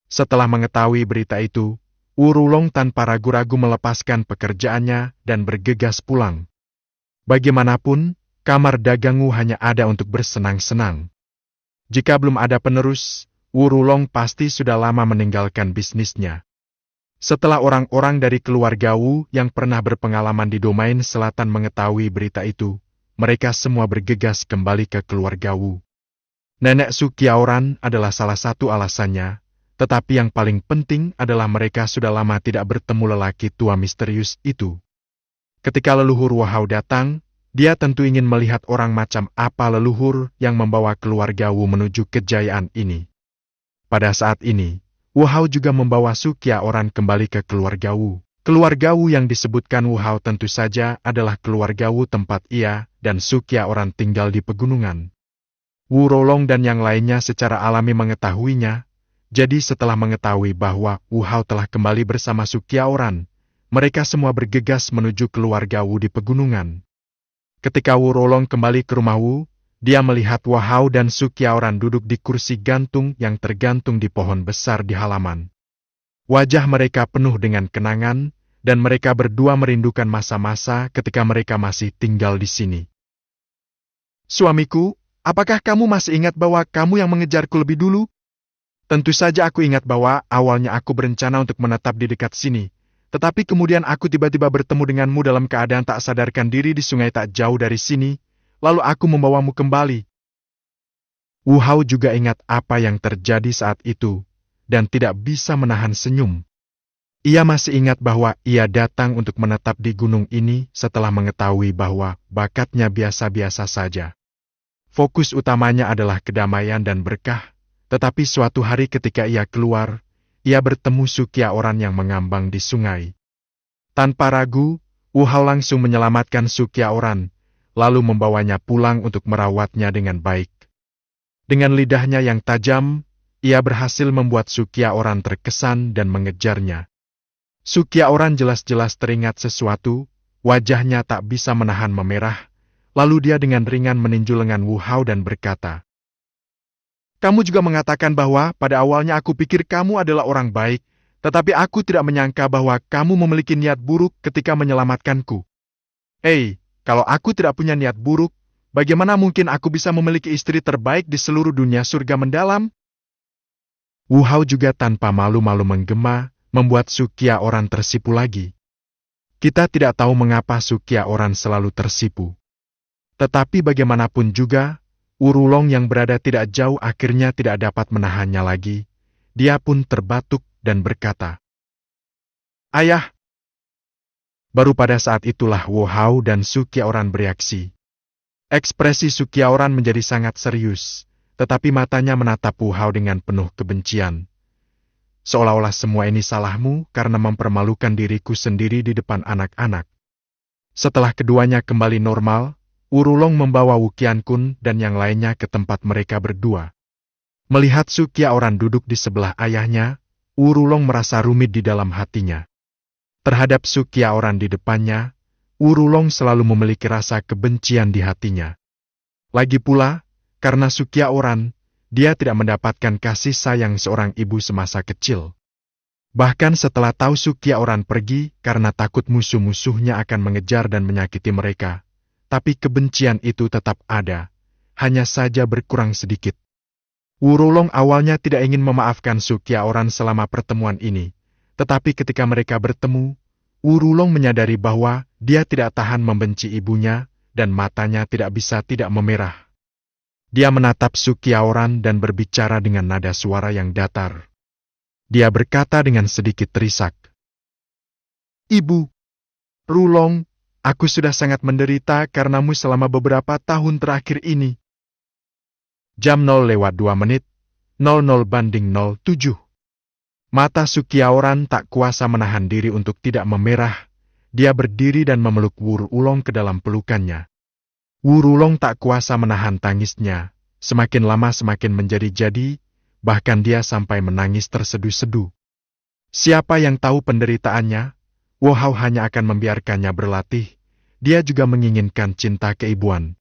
Setelah mengetahui berita itu, Wurulong tanpa ragu-ragu melepaskan pekerjaannya dan bergegas pulang. Bagaimanapun, kamar dagang Wu hanya ada untuk bersenang-senang. Jika belum ada penerus, Wurulong pasti sudah lama meninggalkan bisnisnya. Setelah orang-orang dari keluarga Wu yang pernah berpengalaman di domain selatan mengetahui berita itu, mereka semua bergegas kembali ke keluarga Wu. Nenek Sukyaoran adalah salah satu alasannya, tetapi yang paling penting adalah mereka sudah lama tidak bertemu lelaki tua misterius itu. Ketika leluhur Wu Hao datang, dia tentu ingin melihat orang macam apa leluhur yang membawa keluarga Wu menuju kejayaan ini. Pada saat ini, Wu Hao juga membawa Su Qiaoran kembali ke keluarga Wu. Keluarga Wu yang disebutkan Wu Hao tentu saja adalah keluarga Wu tempat ia dan Su Qiaoran tinggal di pegunungan. Wu Rolong dan yang lainnya secara alami mengetahuinya, jadi setelah mengetahui bahwa Wu Hao telah kembali bersama Su Qiaoran, mereka semua bergegas menuju keluarga Wu di pegunungan. Ketika Wu Rolong kembali ke rumah Wu, dia melihat Wu Hao dan Su Qiaoran duduk di kursi gantung yang tergantung di pohon besar di halaman. Wajah mereka penuh dengan kenangan, dan mereka berdua merindukan masa-masa ketika mereka masih tinggal di sini. "Suamiku, apakah kamu masih ingat bahwa kamu yang mengejarku lebih dulu?" "Tentu saja aku ingat bahwa awalnya aku berencana untuk menetap di dekat sini. Tetapi kemudian aku tiba-tiba bertemu denganmu dalam keadaan tak sadarkan diri di sungai tak jauh dari sini, lalu aku membawamu kembali." Wu Hao juga ingat apa yang terjadi saat itu, dan tidak bisa menahan senyum. Ia masih ingat bahwa ia datang untuk menetap di gunung ini setelah mengetahui bahwa bakatnya biasa-biasa saja. Fokus utamanya adalah kedamaian dan berkah, tetapi suatu hari ketika ia keluar, ia bertemu Su Qiaoran yang mengambang di sungai. Tanpa ragu, Wu Hao langsung menyelamatkan Su Qiaoran, lalu membawanya pulang untuk merawatnya dengan baik. Dengan lidahnya yang tajam, ia berhasil membuat Su Qiaoran terkesan dan mengejarnya. Su Qiaoran jelas-jelas teringat sesuatu, wajahnya tak bisa menahan memerah, lalu dia dengan ringan meninju lengan Wu Hao dan berkata, "Kamu juga mengatakan bahwa pada awalnya aku pikir kamu adalah orang baik, tetapi aku tidak menyangka bahwa kamu memiliki niat buruk ketika menyelamatkanku. Kalau aku tidak punya niat buruk, bagaimana mungkin aku bisa memiliki istri terbaik di seluruh dunia surga mendalam?" Wu Hao juga tanpa malu-malu menggema, membuat Su Qiaoran tersipu lagi. Kita tidak tahu mengapa Su Qiaoran selalu tersipu. Tetapi bagaimanapun juga, Wu Rolong yang berada tidak jauh akhirnya tidak dapat menahannya lagi. Dia pun terbatuk dan berkata, "Ayah!" Baru pada saat itulah Wu Hao dan Su Qiaoran bereaksi. Ekspresi Su Qiaoran menjadi sangat serius, tetapi matanya menatap Wu Hao dengan penuh kebencian. Seolah-olah semua ini salahmu karena mempermalukan diriku sendiri di depan anak-anak. Setelah keduanya kembali normal, Wu Rolong membawa Wu Qiankun dan yang lainnya ke tempat mereka berdua. Melihat Su Qiaoran duduk di sebelah ayahnya, Wu Rolong merasa rumit di dalam hatinya. Terhadap Su Qiaoran di depannya, Wu Rolong selalu memiliki rasa kebencian di hatinya. Lagi pula, karena Su Qiaoran, dia tidak mendapatkan kasih sayang seorang ibu semasa kecil. Bahkan setelah tahu Su Qiaoran pergi karena takut musuh-musuhnya akan mengejar dan menyakiti mereka, tapi kebencian itu tetap ada, hanya saja berkurang sedikit. Wu Rolong awalnya tidak ingin memaafkan Su Qiaoran selama pertemuan ini, tetapi ketika mereka bertemu, Wu Rolong menyadari bahwa dia tidak tahan membenci ibunya, dan matanya tidak bisa tidak memerah. Dia menatap Su Qiaoran dan berbicara dengan nada suara yang datar. Dia berkata dengan sedikit terisak, "Ibu, Rolong, aku sudah sangat menderita karenamu selama beberapa tahun terakhir ini." Jam 0:02, 00:07. Mata Su Qiaoran tak kuasa menahan diri untuk tidak memerah. Dia berdiri dan memeluk Wu Rolong ke dalam pelukannya. Wu Rolong tak kuasa menahan tangisnya, semakin lama semakin menjadi-jadi, bahkan dia sampai menangis terseduh-seduh. Siapa yang tahu penderitaannya, Wu Hao hanya akan membiarkannya berlatih, dia juga menginginkan cinta keibuan.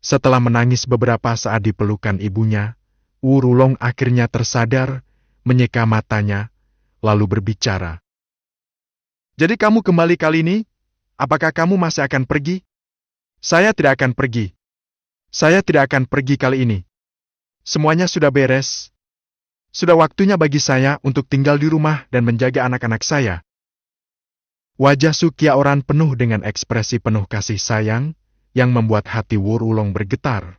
Setelah menangis beberapa saat di pelukan ibunya, Wu Rolong akhirnya tersadar, menyeka matanya, lalu berbicara. "Jadi kamu kembali kali ini? Apakah kamu masih akan pergi?" "Saya tidak akan pergi. Saya tidak akan pergi kali ini. Semuanya sudah beres. Sudah waktunya bagi saya untuk tinggal di rumah dan menjaga anak-anak saya." Wajah Su Qiaoran penuh dengan ekspresi penuh kasih sayang, yang membuat hati Wu Rolong bergetar.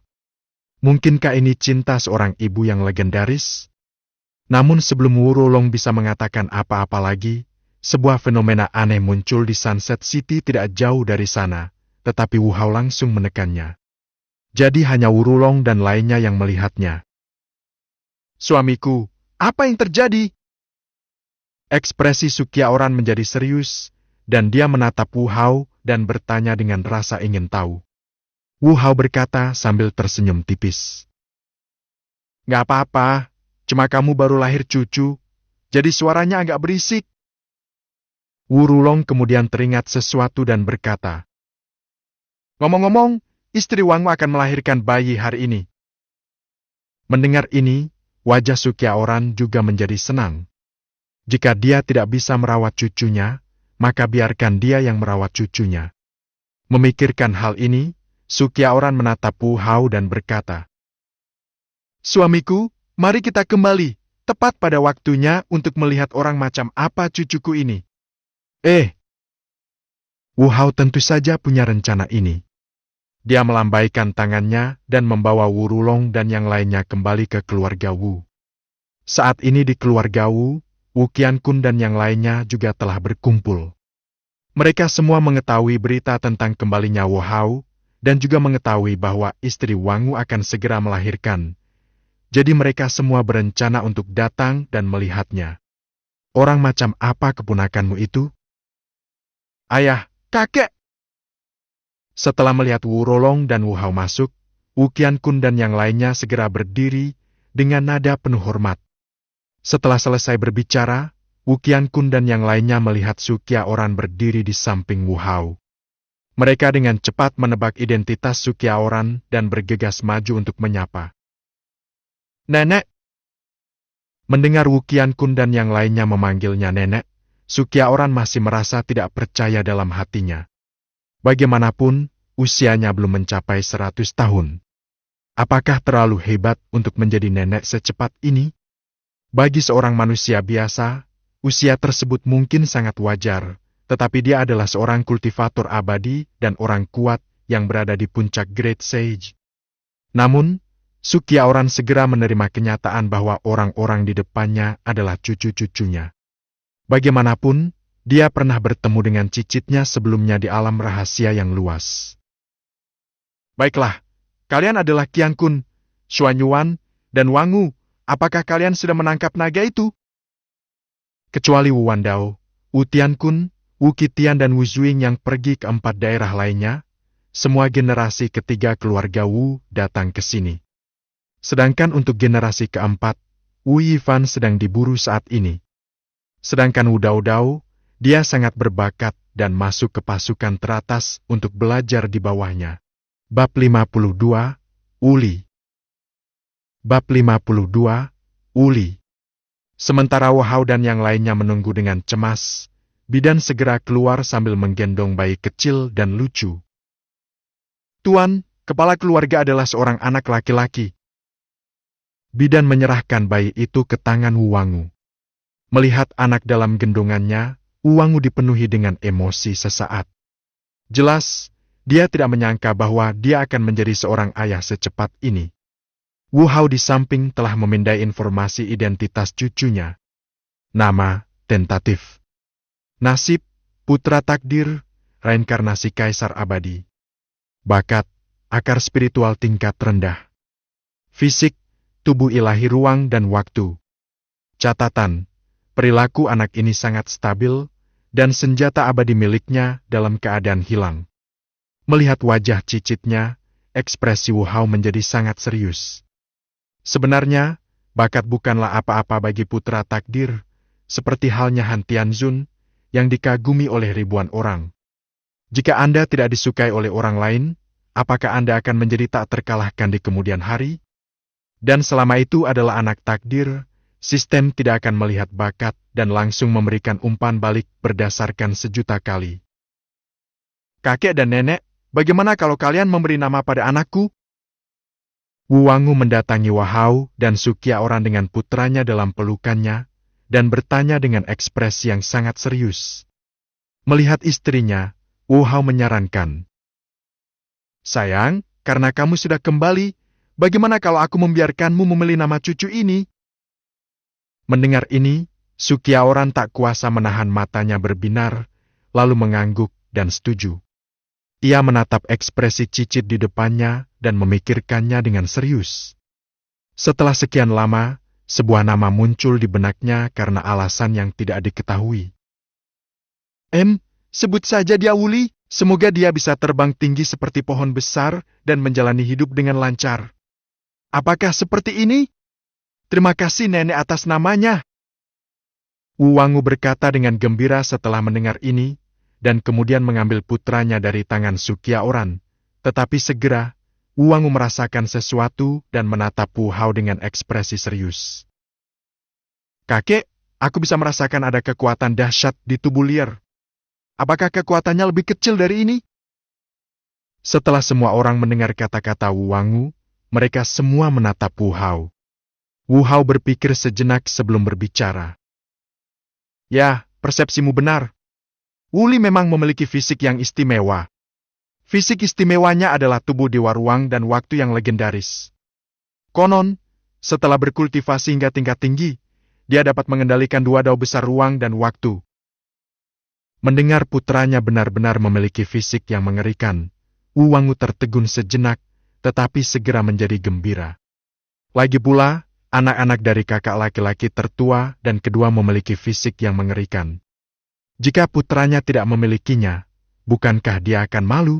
Mungkinkah ini cinta seorang ibu yang legendaris? Namun sebelum Wu Rolong bisa mengatakan apa-apa lagi, sebuah fenomena aneh muncul di Sunset City tidak jauh dari sana, tetapi Wu Hao langsung menekannya. Jadi hanya Wu Rulong dan lainnya yang melihatnya. "Suamiku, apa yang terjadi?" Ekspresi Sukyaoran menjadi serius, dan dia menatap Wu Hao dan bertanya dengan rasa ingin tahu. Wu Hao berkata sambil tersenyum tipis. "Nggak apa-apa, cuma kamu baru lahir cucu, jadi suaranya agak berisik." Wu Rulong kemudian teringat sesuatu dan berkata, "Ngomong-ngomong, istri Wangmu akan melahirkan bayi hari ini." Mendengar ini, wajah Sukyaoran juga menjadi senang. Jika dia tidak bisa merawat cucunya, maka biarkan dia yang merawat cucunya. Memikirkan hal ini, Sukyaoran menatap Wu Hao dan berkata, "Suamiku, mari kita kembali, tepat pada waktunya untuk melihat orang macam apa cucuku ini." Wu Hao tentu saja punya rencana ini. Dia melambaikan tangannya dan membawa Wu Rulong dan yang lainnya kembali ke keluarga Wu. Saat ini di keluarga Wu, Wu Qiankun dan yang lainnya juga telah berkumpul. Mereka semua mengetahui berita tentang kembalinya Wu Hao, dan juga mengetahui bahwa istri Wang Wu akan segera melahirkan. Jadi mereka semua berencana untuk datang dan melihatnya. "Orang macam apa keponakanmu itu?" "Ayah, kakek." Setelah melihat Wu Rolong dan Wu Hao masuk, Wu Qiankun dan yang lainnya segera berdiri dengan nada penuh hormat. Setelah selesai berbicara, Wu Qiankun dan yang lainnya melihat Sukyaoran berdiri di samping Wu Hao. Mereka dengan cepat menebak identitas Sukyaoran dan bergegas maju untuk menyapa. "Nenek." Mendengar Wu Qiankun dan yang lainnya memanggilnya nenek, Sukyaoran masih merasa tidak percaya dalam hatinya. Bagaimanapun, usianya belum mencapai 100 tahun. Apakah terlalu hebat untuk menjadi nenek secepat ini? Bagi seorang manusia biasa, usia tersebut mungkin sangat wajar, tetapi dia adalah seorang kultivator abadi dan orang kuat yang berada di puncak Great Sage. Namun, Sukyaoran segera menerima kenyataan bahwa orang-orang di depannya adalah cucu-cucunya. Bagaimanapun, dia pernah bertemu dengan cicitnya sebelumnya di alam rahasia yang luas. "Baiklah, kalian adalah Qiankun, Xuanyuan, dan Wang Wu. Apakah kalian sudah menangkap naga itu?" Kecuali Wu Wandao, Wu Tiankun, Wu Qitian dan Wu Zuing yang pergi ke 4 daerah lainnya, semua generasi ketiga keluarga Wu datang ke sini. Sedangkan untuk generasi keempat, Wu Yifan sedang diburu saat ini. Sedangkan Wu Daodao, dia sangat berbakat dan masuk ke pasukan teratas untuk belajar di bawahnya. Bab 52, Uli. Bab 52, Uli. Sementara Wu Hao dan yang lainnya menunggu dengan cemas, bidan segera keluar sambil menggendong bayi kecil dan lucu. "Tuan, kepala keluarga adalah seorang anak laki-laki." Bidan menyerahkan bayi itu ke tangan Wu Wangwu. Melihat anak dalam gendongannya, Wu Wangwu dipenuhi dengan emosi sesaat. Jelas, dia tidak menyangka bahwa dia akan menjadi seorang ayah secepat ini. Wu Hao di samping telah memindai informasi identitas cucunya. Nama, tentatif. Nasib, putra takdir, reinkarnasi kaisar abadi. Bakat, akar spiritual tingkat rendah. Fisik, tubuh ilahi ruang dan waktu. Catatan, perilaku anak ini sangat stabil, dan senjata abadi miliknya dalam keadaan hilang. Melihat wajah cicitnya, ekspresi Wu Hao menjadi sangat serius. Sebenarnya, bakat bukanlah apa-apa bagi putra takdir, seperti halnya Han Tianzun, yang dikagumi oleh ribuan orang. Jika Anda tidak disukai oleh orang lain, apakah Anda akan menjadi tak terkalahkan di kemudian hari? Dan selama itu adalah anak takdir, sistem tidak akan melihat bakat dan langsung memberikan umpan balik berdasarkan sejuta kali. "Kakek dan nenek, bagaimana kalau kalian memberi nama pada anakku?" Wu Wangwu mendatangi Wu Hao dan Sukyaoran dengan putranya dalam pelukannya, dan bertanya dengan ekspresi yang sangat serius. Melihat istrinya, Wu Hao menyarankan, "Sayang, karena kamu sudah kembali, bagaimana kalau aku membiarkanmu memilih nama cucu ini?" Mendengar ini, Sukiaoran tak kuasa menahan matanya berbinar, lalu mengangguk dan setuju. Ia menatap ekspresi Cicit di depannya dan memikirkannya dengan serius. Setelah sekian lama, sebuah nama muncul di benaknya karena alasan yang tidak diketahui. Sebut saja dia Wuli, semoga dia bisa terbang tinggi seperti pohon besar dan menjalani hidup dengan lancar. Apakah seperti ini? Terima kasih nenek atas namanya. Wu Wangu berkata dengan gembira setelah mendengar ini, dan kemudian mengambil putranya dari tangan Sukiaoran. Tetapi segera, Wu Wangu merasakan sesuatu dan menatap Wu Hao dengan ekspresi serius. Kakek, aku bisa merasakan ada kekuatan dahsyat di tubuh liar. Apakah kekuatannya lebih kecil dari ini? Setelah semua orang mendengar kata-kata Wu Wangu, mereka semua menatap Wu Hao. Wu Hao berpikir sejenak sebelum berbicara. Ya, persepsimu benar. Wuli memang memiliki fisik yang istimewa. Fisik istimewanya adalah tubuh dewa ruang dan waktu yang legendaris. Konon, setelah berkultivasi hingga tingkat tinggi, dia dapat mengendalikan dua dao besar ruang dan waktu. Mendengar putranya benar-benar memiliki fisik yang mengerikan, Wu Wangu tertegun sejenak, tetapi segera menjadi gembira. Lagi pula, anak-anak dari kakak laki-laki tertua dan kedua memiliki fisik yang mengerikan. Jika putranya tidak memilikinya, bukankah dia akan malu?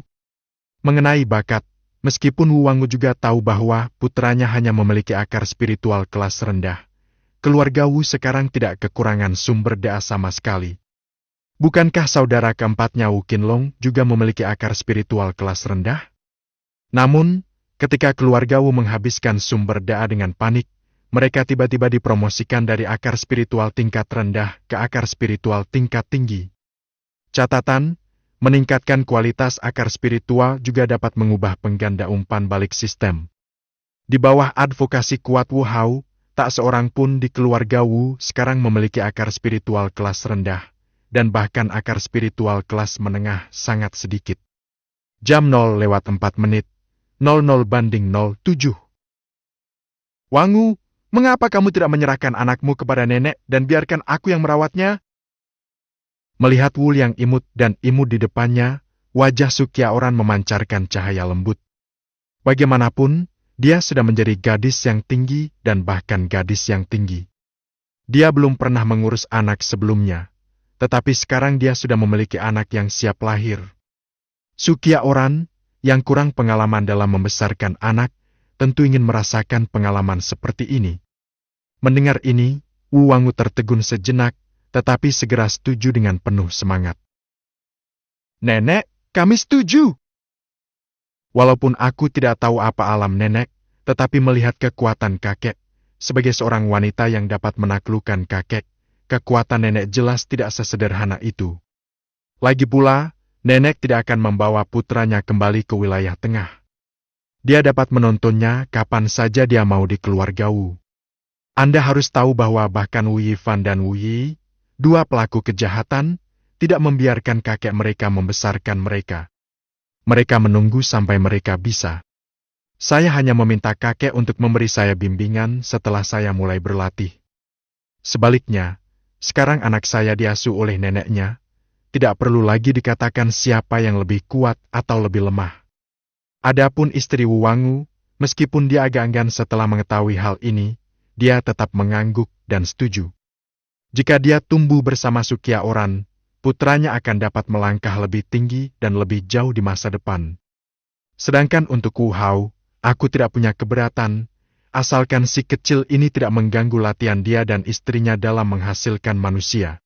Mengenai bakat, meskipun Wu Wangu juga tahu bahwa putranya hanya memiliki akar spiritual kelas rendah, keluarga Wu sekarang tidak kekurangan sumber daya sama sekali. Bukankah saudara keempatnya Wu Qinlong juga memiliki akar spiritual kelas rendah? Namun, ketika keluarga Wu menghabiskan sumber daya dengan panik, mereka tiba-tiba dipromosikan dari akar spiritual tingkat rendah ke akar spiritual tingkat tinggi. Catatan, meningkatkan kualitas akar spiritual juga dapat mengubah pengganda umpan balik sistem. Di bawah advokasi kuat Wu Hao, tak seorang pun di keluarga Wu sekarang memiliki akar spiritual kelas rendah, dan bahkan akar spiritual kelas menengah sangat sedikit. Jam 0:04, 00:07. Wangu, mengapa kamu tidak menyerahkan anakmu kepada nenek dan biarkan aku yang merawatnya? Melihat Wu yang imut dan imut di depannya, wajah Sukiaoran memancarkan cahaya lembut. Bagaimanapun, dia sudah menjadi gadis yang tinggi dan bahkan gadis yang tinggi. Dia belum pernah mengurus anak sebelumnya, tetapi sekarang dia sudah memiliki anak yang siap lahir. Sukiaoran, yang kurang pengalaman dalam membesarkan anak, tentu ingin merasakan pengalaman seperti ini. Mendengar ini, Wu Wangu tertegun sejenak, tetapi segera setuju dengan penuh semangat. Nenek, kami setuju. Walaupun aku tidak tahu apa alam nenek, tetapi melihat kekuatan kakek, sebagai seorang wanita yang dapat menaklukkan kakek, kekuatan nenek jelas tidak sesederhana itu. Lagi pula, nenek tidak akan membawa putranya kembali ke wilayah tengah. Dia dapat menontonnya kapan saja dia mau di keluarga Wu. Anda harus tahu bahwa bahkan Wu Yifan dan Wu Yi, dua pelaku kejahatan, tidak membiarkan kakek mereka membesarkan mereka. Mereka menunggu sampai mereka bisa. Saya hanya meminta kakek untuk memberi saya bimbingan setelah saya mulai berlatih. Sebaliknya, sekarang anak saya diasuh oleh neneknya, tidak perlu lagi dikatakan siapa yang lebih kuat atau lebih lemah. Adapun istri Wu Wangu, meskipun dia agak enggan setelah mengetahui hal ini, dia tetap mengangguk dan setuju. Jika dia tumbuh bersama Sukiaoran, putranya akan dapat melangkah lebih tinggi dan lebih jauh di masa depan. Sedangkan untuk Wu Hao, aku tidak punya keberatan, asalkan si kecil ini tidak mengganggu latihan dia dan istrinya dalam menghasilkan manusia.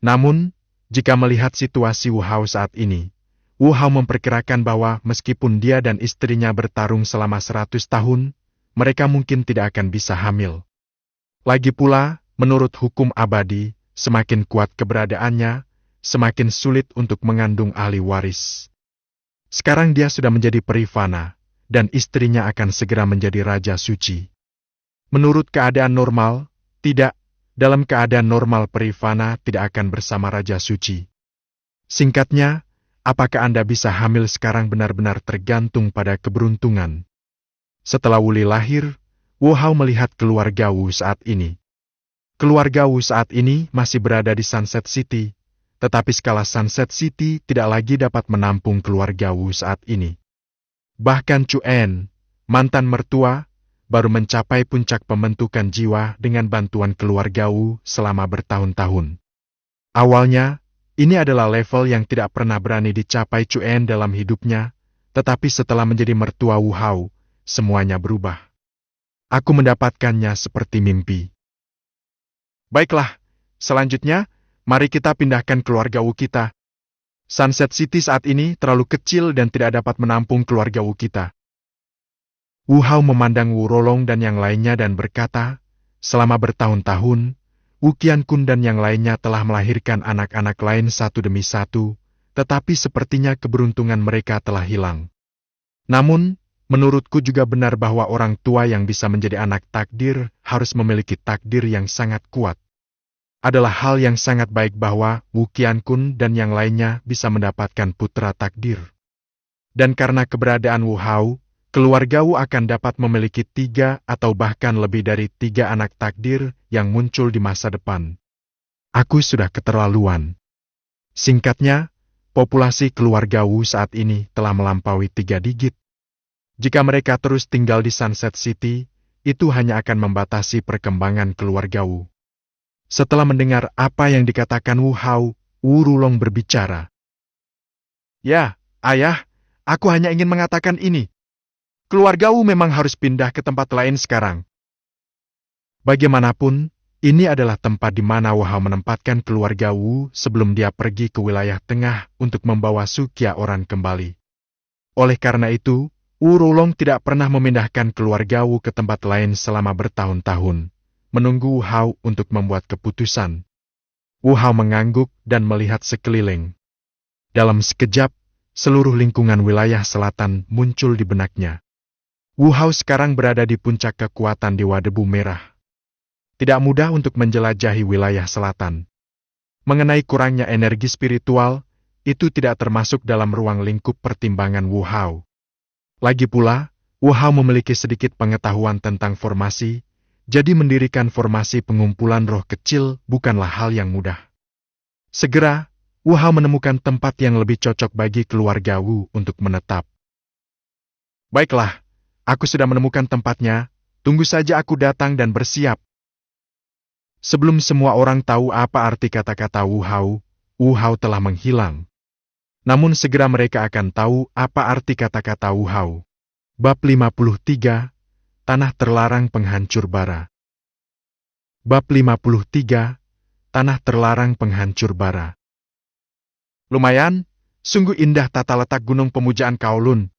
Namun, jika melihat situasi Wu Hao saat ini, Wu Hao memperkirakan bahwa meskipun dia dan istrinya bertarung selama 100 tahun, mereka mungkin tidak akan bisa hamil. Lagi pula, menurut hukum abadi, semakin kuat keberadaannya, semakin sulit untuk mengandung ahli waris. Sekarang dia sudah menjadi perifana, dan istrinya akan segera menjadi raja suci. Menurut keadaan normal, tidak, dalam keadaan normal perifana tidak akan bersama raja suci. Singkatnya, apakah Anda bisa hamil sekarang benar-benar tergantung pada keberuntungan. Setelah Wuli lahir, Wu Hao melihat keluarga Wu saat ini. Keluarga Wu saat ini masih berada di Sunset City, tetapi skala Sunset City tidak lagi dapat menampung keluarga Wu saat ini. Bahkan Chu En, mantan mertua, baru mencapai puncak pembentukan jiwa dengan bantuan keluarga Wu selama bertahun-tahun. Awalnya, ini adalah level yang tidak pernah berani dicapai Chu En dalam hidupnya, tetapi setelah menjadi mertua Wu Hao, semuanya berubah. Aku mendapatkannya seperti mimpi. Baiklah, selanjutnya, mari kita pindahkan keluarga Wu kita. Sunset City saat ini terlalu kecil dan tidak dapat menampung keluarga Wu kita. Wu Hao memandang Wu Rolong dan yang lainnya dan berkata, selama bertahun-tahun, Wu Qiankun dan yang lainnya telah melahirkan anak-anak lain satu demi satu, tetapi sepertinya keberuntungan mereka telah hilang. Namun, menurutku juga benar bahwa orang tua yang bisa menjadi anak takdir harus memiliki takdir yang sangat kuat. Adalah hal yang sangat baik bahwa Wu Qiankun dan yang lainnya bisa mendapatkan putra takdir. Dan karena keberadaan Wu Hao, keluarga Wu akan dapat memiliki 3 atau bahkan lebih dari 3 anak takdir yang muncul di masa depan. Aku sudah keterlaluan. Singkatnya, populasi keluarga Wu saat ini telah melampaui 3 digit. Jika mereka terus tinggal di Sunset City, itu hanya akan membatasi perkembangan keluarga Wu. Setelah mendengar apa yang dikatakan Wu Hao, Wu Rulong berbicara. Ya, ayah, aku hanya ingin mengatakan ini. Keluarga Wu memang harus pindah ke tempat lain sekarang. Bagaimanapun, ini adalah tempat di mana Wu Hao menempatkan keluarga Wu sebelum dia pergi ke wilayah tengah untuk membawa Su Qiaoran kembali. Oleh karena itu, Wu Rulong tidak pernah memindahkan keluarga Wu ke tempat lain selama bertahun-tahun, menunggu Wu Hao untuk membuat keputusan. Wu Hao mengangguk dan melihat sekeliling. Dalam sekejap, seluruh lingkungan wilayah selatan muncul di benaknya. Wu Hao sekarang berada di puncak kekuatan Dewa Debu Merah. Tidak mudah untuk menjelajahi wilayah selatan. Mengenai kurangnya energi spiritual, itu tidak termasuk dalam ruang lingkup pertimbangan Wu Hao. Lagi pula, Wu Hao memiliki sedikit pengetahuan tentang formasi, jadi mendirikan formasi pengumpulan roh kecil bukanlah hal yang mudah. Segera, Wu Hao menemukan tempat yang lebih cocok bagi keluarga Wu untuk menetap. Baiklah, aku sudah menemukan tempatnya, tunggu saja aku datang dan bersiap. Sebelum semua orang tahu apa arti kata-kata Wu Hao telah menghilang. Namun segera mereka akan tahu apa arti kata-kata Wu Hao. Bab 53, Tanah Terlarang Penghancur Bara. Bab 53, Tanah Terlarang Penghancur Bara. Lumayan, sungguh indah tata letak Gunung Pemujaan Kowloon.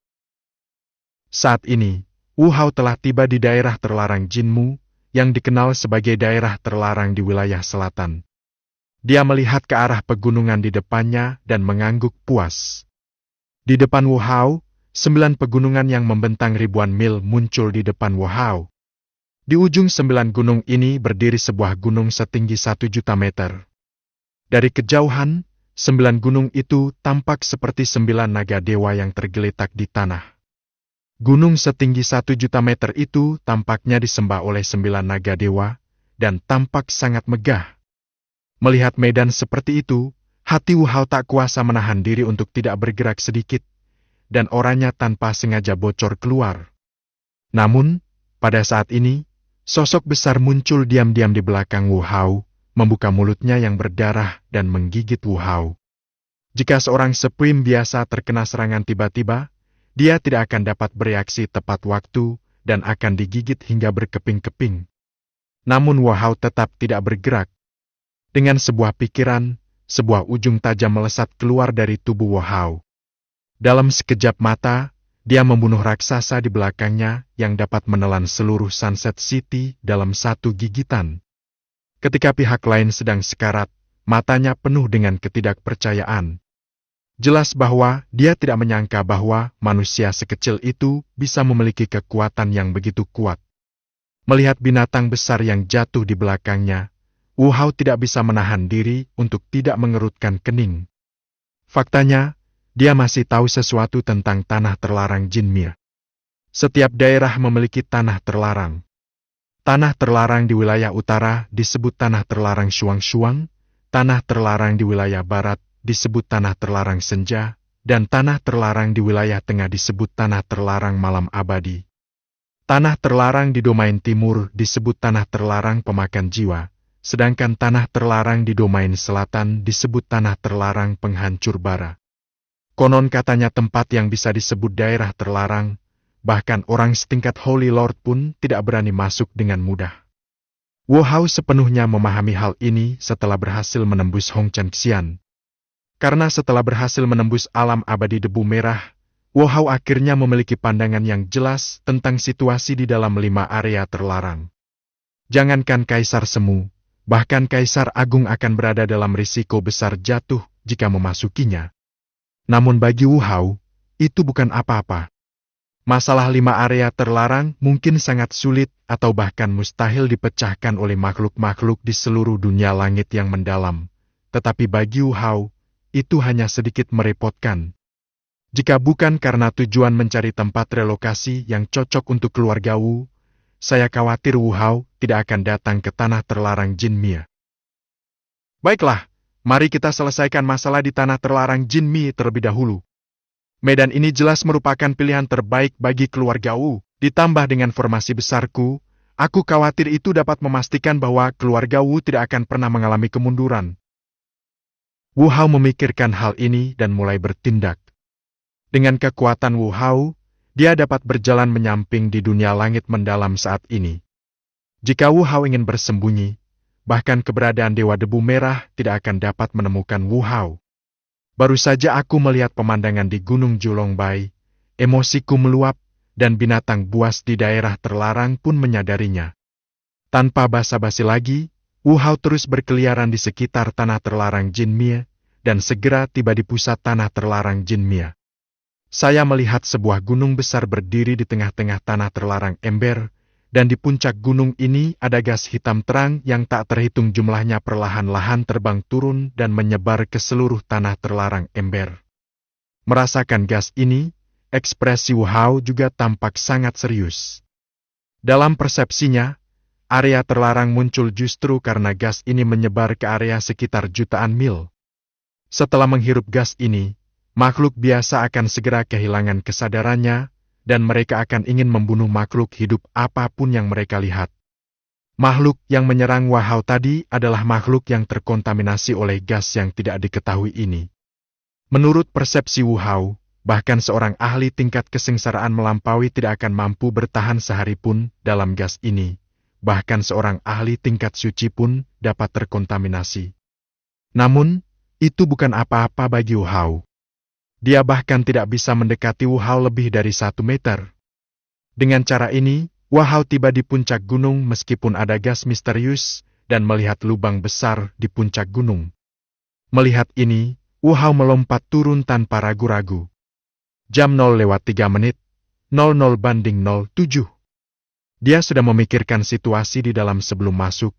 Saat ini, Wu Hao telah tiba di daerah terlarang Jinmu, yang dikenal sebagai daerah terlarang di wilayah selatan. Dia melihat ke arah pegunungan di depannya dan mengangguk puas. Di depan Wu Hao, 9 pegunungan yang membentang ribuan mil muncul di depan Wu Hao. Di ujung 9 gunung ini berdiri sebuah gunung setinggi 1 juta meter. Dari kejauhan, 9 gunung itu tampak seperti 9 naga dewa yang tergeletak di tanah. Gunung setinggi 1 juta meter itu tampaknya disembah oleh 9 naga dewa, dan tampak sangat megah. Melihat medan seperti itu, hati Wu Hao tak kuasa menahan diri untuk tidak bergerak sedikit, dan orangnya tanpa sengaja bocor keluar. Namun, pada saat ini, sosok besar muncul diam-diam di belakang Wu Hao, membuka mulutnya yang berdarah dan menggigit Wu Hao. Jika seorang supreme biasa terkena serangan tiba-tiba, dia tidak akan dapat bereaksi tepat waktu dan akan digigit hingga berkeping-keping. Namun Wu Hao tetap tidak bergerak. Dengan sebuah pikiran, sebuah ujung tajam melesat keluar dari tubuh Wu Hao. Dalam sekejap mata, dia membunuh raksasa di belakangnya yang dapat menelan seluruh Sunset City dalam satu gigitan. Ketika pihak lain sedang sekarat, matanya penuh dengan ketidakpercayaan. Jelas bahwa dia tidak menyangka bahwa manusia sekecil itu bisa memiliki kekuatan yang begitu kuat. Melihat binatang besar yang jatuh di belakangnya, Wu Hao tidak bisa menahan diri untuk tidak mengerutkan kening. Faktanya, dia masih tahu sesuatu tentang tanah terlarang Jinmir. Setiap daerah memiliki tanah terlarang. Tanah terlarang di wilayah utara disebut tanah terlarang Shuang-Shuang, tanah terlarang di wilayah barat disebut tanah terlarang senja, dan tanah terlarang di wilayah tengah disebut tanah terlarang malam abadi. Tanah terlarang di domain timur disebut tanah terlarang pemakan jiwa, sedangkan tanah terlarang di domain selatan disebut tanah terlarang penghancur bara. Konon katanya tempat yang bisa disebut daerah terlarang, bahkan orang setingkat Holy Lord pun tidak berani masuk dengan mudah. Wu Hao sepenuhnya memahami hal ini setelah berhasil menembus Hong Chen Xian. Karena setelah berhasil menembus alam abadi debu merah, Wu Hao akhirnya memiliki pandangan yang jelas tentang situasi di dalam 5 area terlarang. Jangankan Kaisar Semu, bahkan Kaisar Agung akan berada dalam risiko besar jatuh jika memasukinya. Namun bagi Wu Hao, itu bukan apa-apa. Masalah 5 area terlarang mungkin sangat sulit atau bahkan mustahil dipecahkan oleh makhluk-makhluk di seluruh dunia langit yang mendalam. Tetapi bagi Wu Hao, itu hanya sedikit merepotkan. Jika bukan karena tujuan mencari tempat relokasi yang cocok untuk keluarga Wu, saya khawatir Wu Hao tidak akan datang ke tanah terlarang Jinmie. Baiklah, mari kita selesaikan masalah di tanah terlarang Jinmie terlebih dahulu. Medan ini jelas merupakan pilihan terbaik bagi keluarga Wu. Ditambah dengan formasi besarku, aku khawatir itu dapat memastikan bahwa keluarga Wu tidak akan pernah mengalami kemunduran. Wu Hao memikirkan hal ini dan mulai bertindak. Dengan kekuatan Wu Hao, dia dapat berjalan menyamping di dunia langit mendalam saat ini. Jika Wu Hao ingin bersembunyi, bahkan keberadaan Dewa Debu Merah tidak akan dapat menemukan Wu Hao. Baru saja aku melihat pemandangan di Gunung Julongbai, emosiku meluap, dan binatang buas di daerah terlarang pun menyadarinya. Tanpa basa-basi lagi, Wu Hao terus berkeliaran di sekitar tanah terlarang Jinmie, dan segera tiba di pusat tanah terlarang Jinmie. Saya melihat sebuah gunung besar berdiri di tengah-tengah tanah terlarang ember, dan di puncak gunung ini ada gas hitam terang yang tak terhitung jumlahnya perlahan-lahan terbang turun dan menyebar ke seluruh tanah terlarang ember. Merasakan gas ini, ekspresi Wu Hao juga tampak sangat serius. Dalam persepsinya, area terlarang muncul justru karena gas ini menyebar ke area sekitar jutaan mil. Setelah menghirup gas ini, makhluk biasa akan segera kehilangan kesadarannya, dan mereka akan ingin membunuh makhluk hidup apapun yang mereka lihat. Makhluk yang menyerang Wu Hao tadi adalah makhluk yang terkontaminasi oleh gas yang tidak diketahui ini. Menurut persepsi Wu Hao, bahkan seorang ahli tingkat kesengsaraan melampaui tidak akan mampu bertahan sehari pun dalam gas ini. Bahkan seorang ahli tingkat suci pun dapat terkontaminasi. Namun, itu bukan apa-apa bagi Wu Hao. Dia bahkan tidak bisa mendekati Wu Hao lebih dari 1 meter. Dengan cara ini, Wu Hao tiba di puncak gunung meskipun ada gas misterius dan melihat lubang besar di puncak gunung. Melihat ini, Wu Hao melompat turun tanpa ragu-ragu. Jam 0:03, 00:07. Dia sudah memikirkan situasi di dalam sebelum masuk,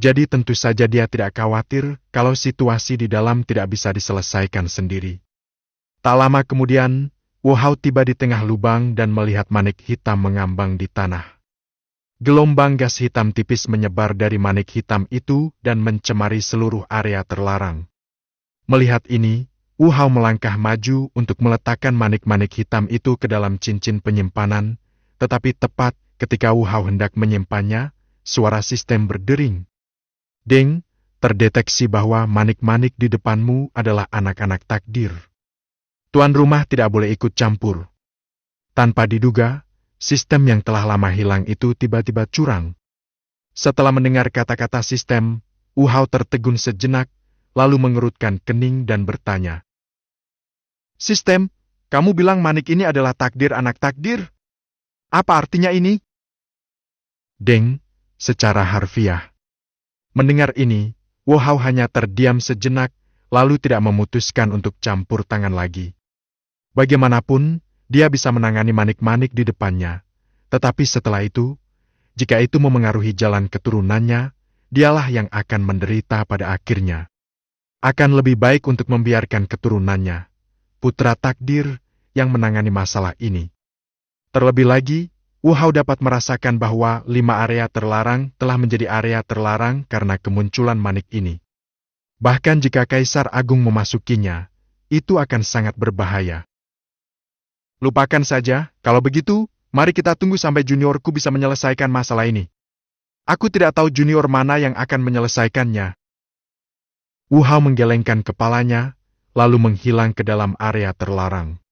jadi tentu saja dia tidak khawatir kalau situasi di dalam tidak bisa diselesaikan sendiri. Tak lama kemudian, Wu Hao tiba di tengah lubang dan melihat manik hitam mengambang di tanah. Gelombang gas hitam tipis menyebar dari manik hitam itu dan mencemari seluruh area terlarang. Melihat ini, Wu Hao melangkah maju untuk meletakkan manik-manik hitam itu ke dalam cincin penyimpanan, tetapi tepat ketika Wu Hao hendak menyimpannya, suara sistem berdering. Ding, terdeteksi bahwa manik-manik di depanmu adalah anak-anak takdir. Tuan rumah tidak boleh ikut campur. Tanpa diduga, sistem yang telah lama hilang itu tiba-tiba curang. Setelah mendengar kata-kata sistem, Wu Hao tertegun sejenak, lalu mengerutkan kening dan bertanya. Sistem, kamu bilang manik ini adalah takdir anak takdir? Apa artinya ini? Deng, secara harfiah. Mendengar ini, Wu Hao hanya terdiam sejenak, lalu tidak memutuskan untuk campur tangan lagi. Bagaimanapun, dia bisa menangani manik-manik di depannya. Tetapi setelah itu, jika itu memengaruhi jalan keturunannya, dialah yang akan menderita pada akhirnya. Akan lebih baik untuk membiarkan keturunannya, putra takdir, yang menangani masalah ini. Terlebih lagi, Wu Hao dapat merasakan bahwa 5 area terlarang telah menjadi area terlarang karena kemunculan manik ini. Bahkan jika Kaisar Agung memasukinya, itu akan sangat berbahaya. Lupakan saja, kalau begitu, mari kita tunggu sampai juniorku bisa menyelesaikan masalah ini. Aku tidak tahu junior mana yang akan menyelesaikannya. Wu Hao menggelengkan kepalanya, lalu menghilang ke dalam area terlarang.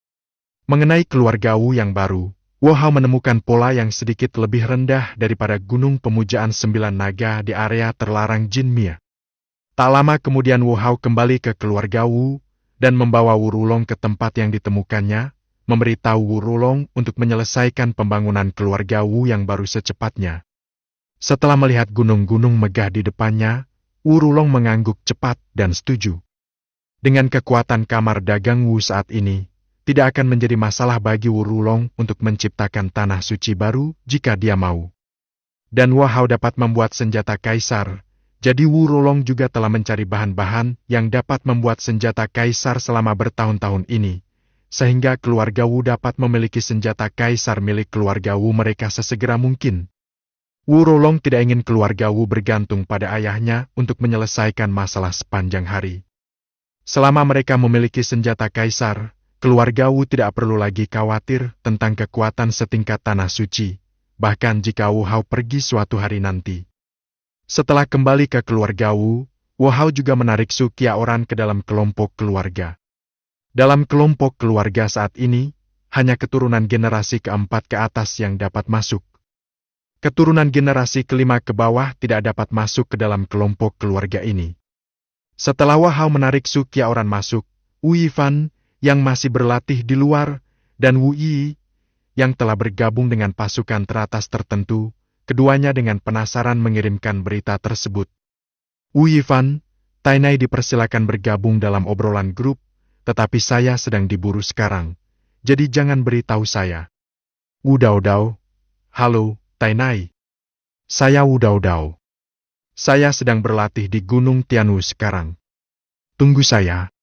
Mengenai keluarga Wu yang baru, Wu Hao menemukan pola yang sedikit lebih rendah daripada gunung pemujaan 9 naga di area terlarang Jinmia. Tak lama kemudian Wu Hao kembali ke keluarga Wu, dan membawa Wu Rulong ke tempat yang ditemukannya, memberitahu Wu Rulong untuk menyelesaikan pembangunan keluarga Wu yang baru secepatnya. Setelah melihat gunung-gunung megah di depannya, Wu Rulong mengangguk cepat dan setuju. Dengan kekuatan kamar dagang Wu saat ini, tidak akan menjadi masalah bagi Wu Rulong untuk menciptakan tanah suci baru jika dia mau. Dan Wu Hao dapat membuat senjata kaisar, jadi Wu Rulong juga telah mencari bahan-bahan yang dapat membuat senjata kaisar selama bertahun-tahun ini, sehingga keluarga Wu dapat memiliki senjata kaisar milik keluarga Wu mereka sesegera mungkin. Wu Rulong tidak ingin keluarga Wu bergantung pada ayahnya untuk menyelesaikan masalah sepanjang hari. Selama mereka memiliki senjata kaisar, keluarga Wu tidak perlu lagi khawatir tentang kekuatan setingkat tanah suci, bahkan jika Wu Hao pergi suatu hari nanti. Setelah kembali ke keluarga Wu, Wu Hao juga menarik Su Qiaoran ke dalam kelompok keluarga. Dalam kelompok keluarga saat ini, hanya keturunan generasi keempat ke atas yang dapat masuk. Keturunan generasi kelima ke bawah tidak dapat masuk ke dalam kelompok keluarga ini. Setelah Wu Hao menarik Su Qiaoran masuk, Wu Yifan, yang masih berlatih di luar, dan Wu Yi, yang telah bergabung dengan pasukan teratas tertentu, keduanya dengan penasaran mengirimkan berita tersebut. Wu Yifan, Tainai dipersilakan bergabung dalam obrolan grup, tetapi saya sedang diburu sekarang, jadi jangan beritahu saya. Wu Daodao, halo, Tainai. Saya Wu Daodao. Saya sedang berlatih di Gunung Tianwu sekarang. Tunggu saya.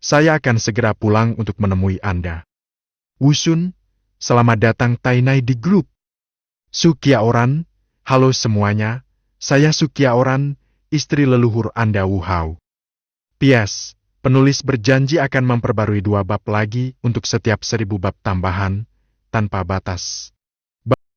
Saya akan segera pulang untuk menemui Anda. Wu Shun, selamat datang Tainai di grup. Su Qiaoran, halo semuanya, saya Su Qiaoran, istri leluhur Anda Wu Hao. PS, penulis berjanji akan memperbarui 2 bab lagi untuk setiap 1000 bab tambahan, tanpa batas.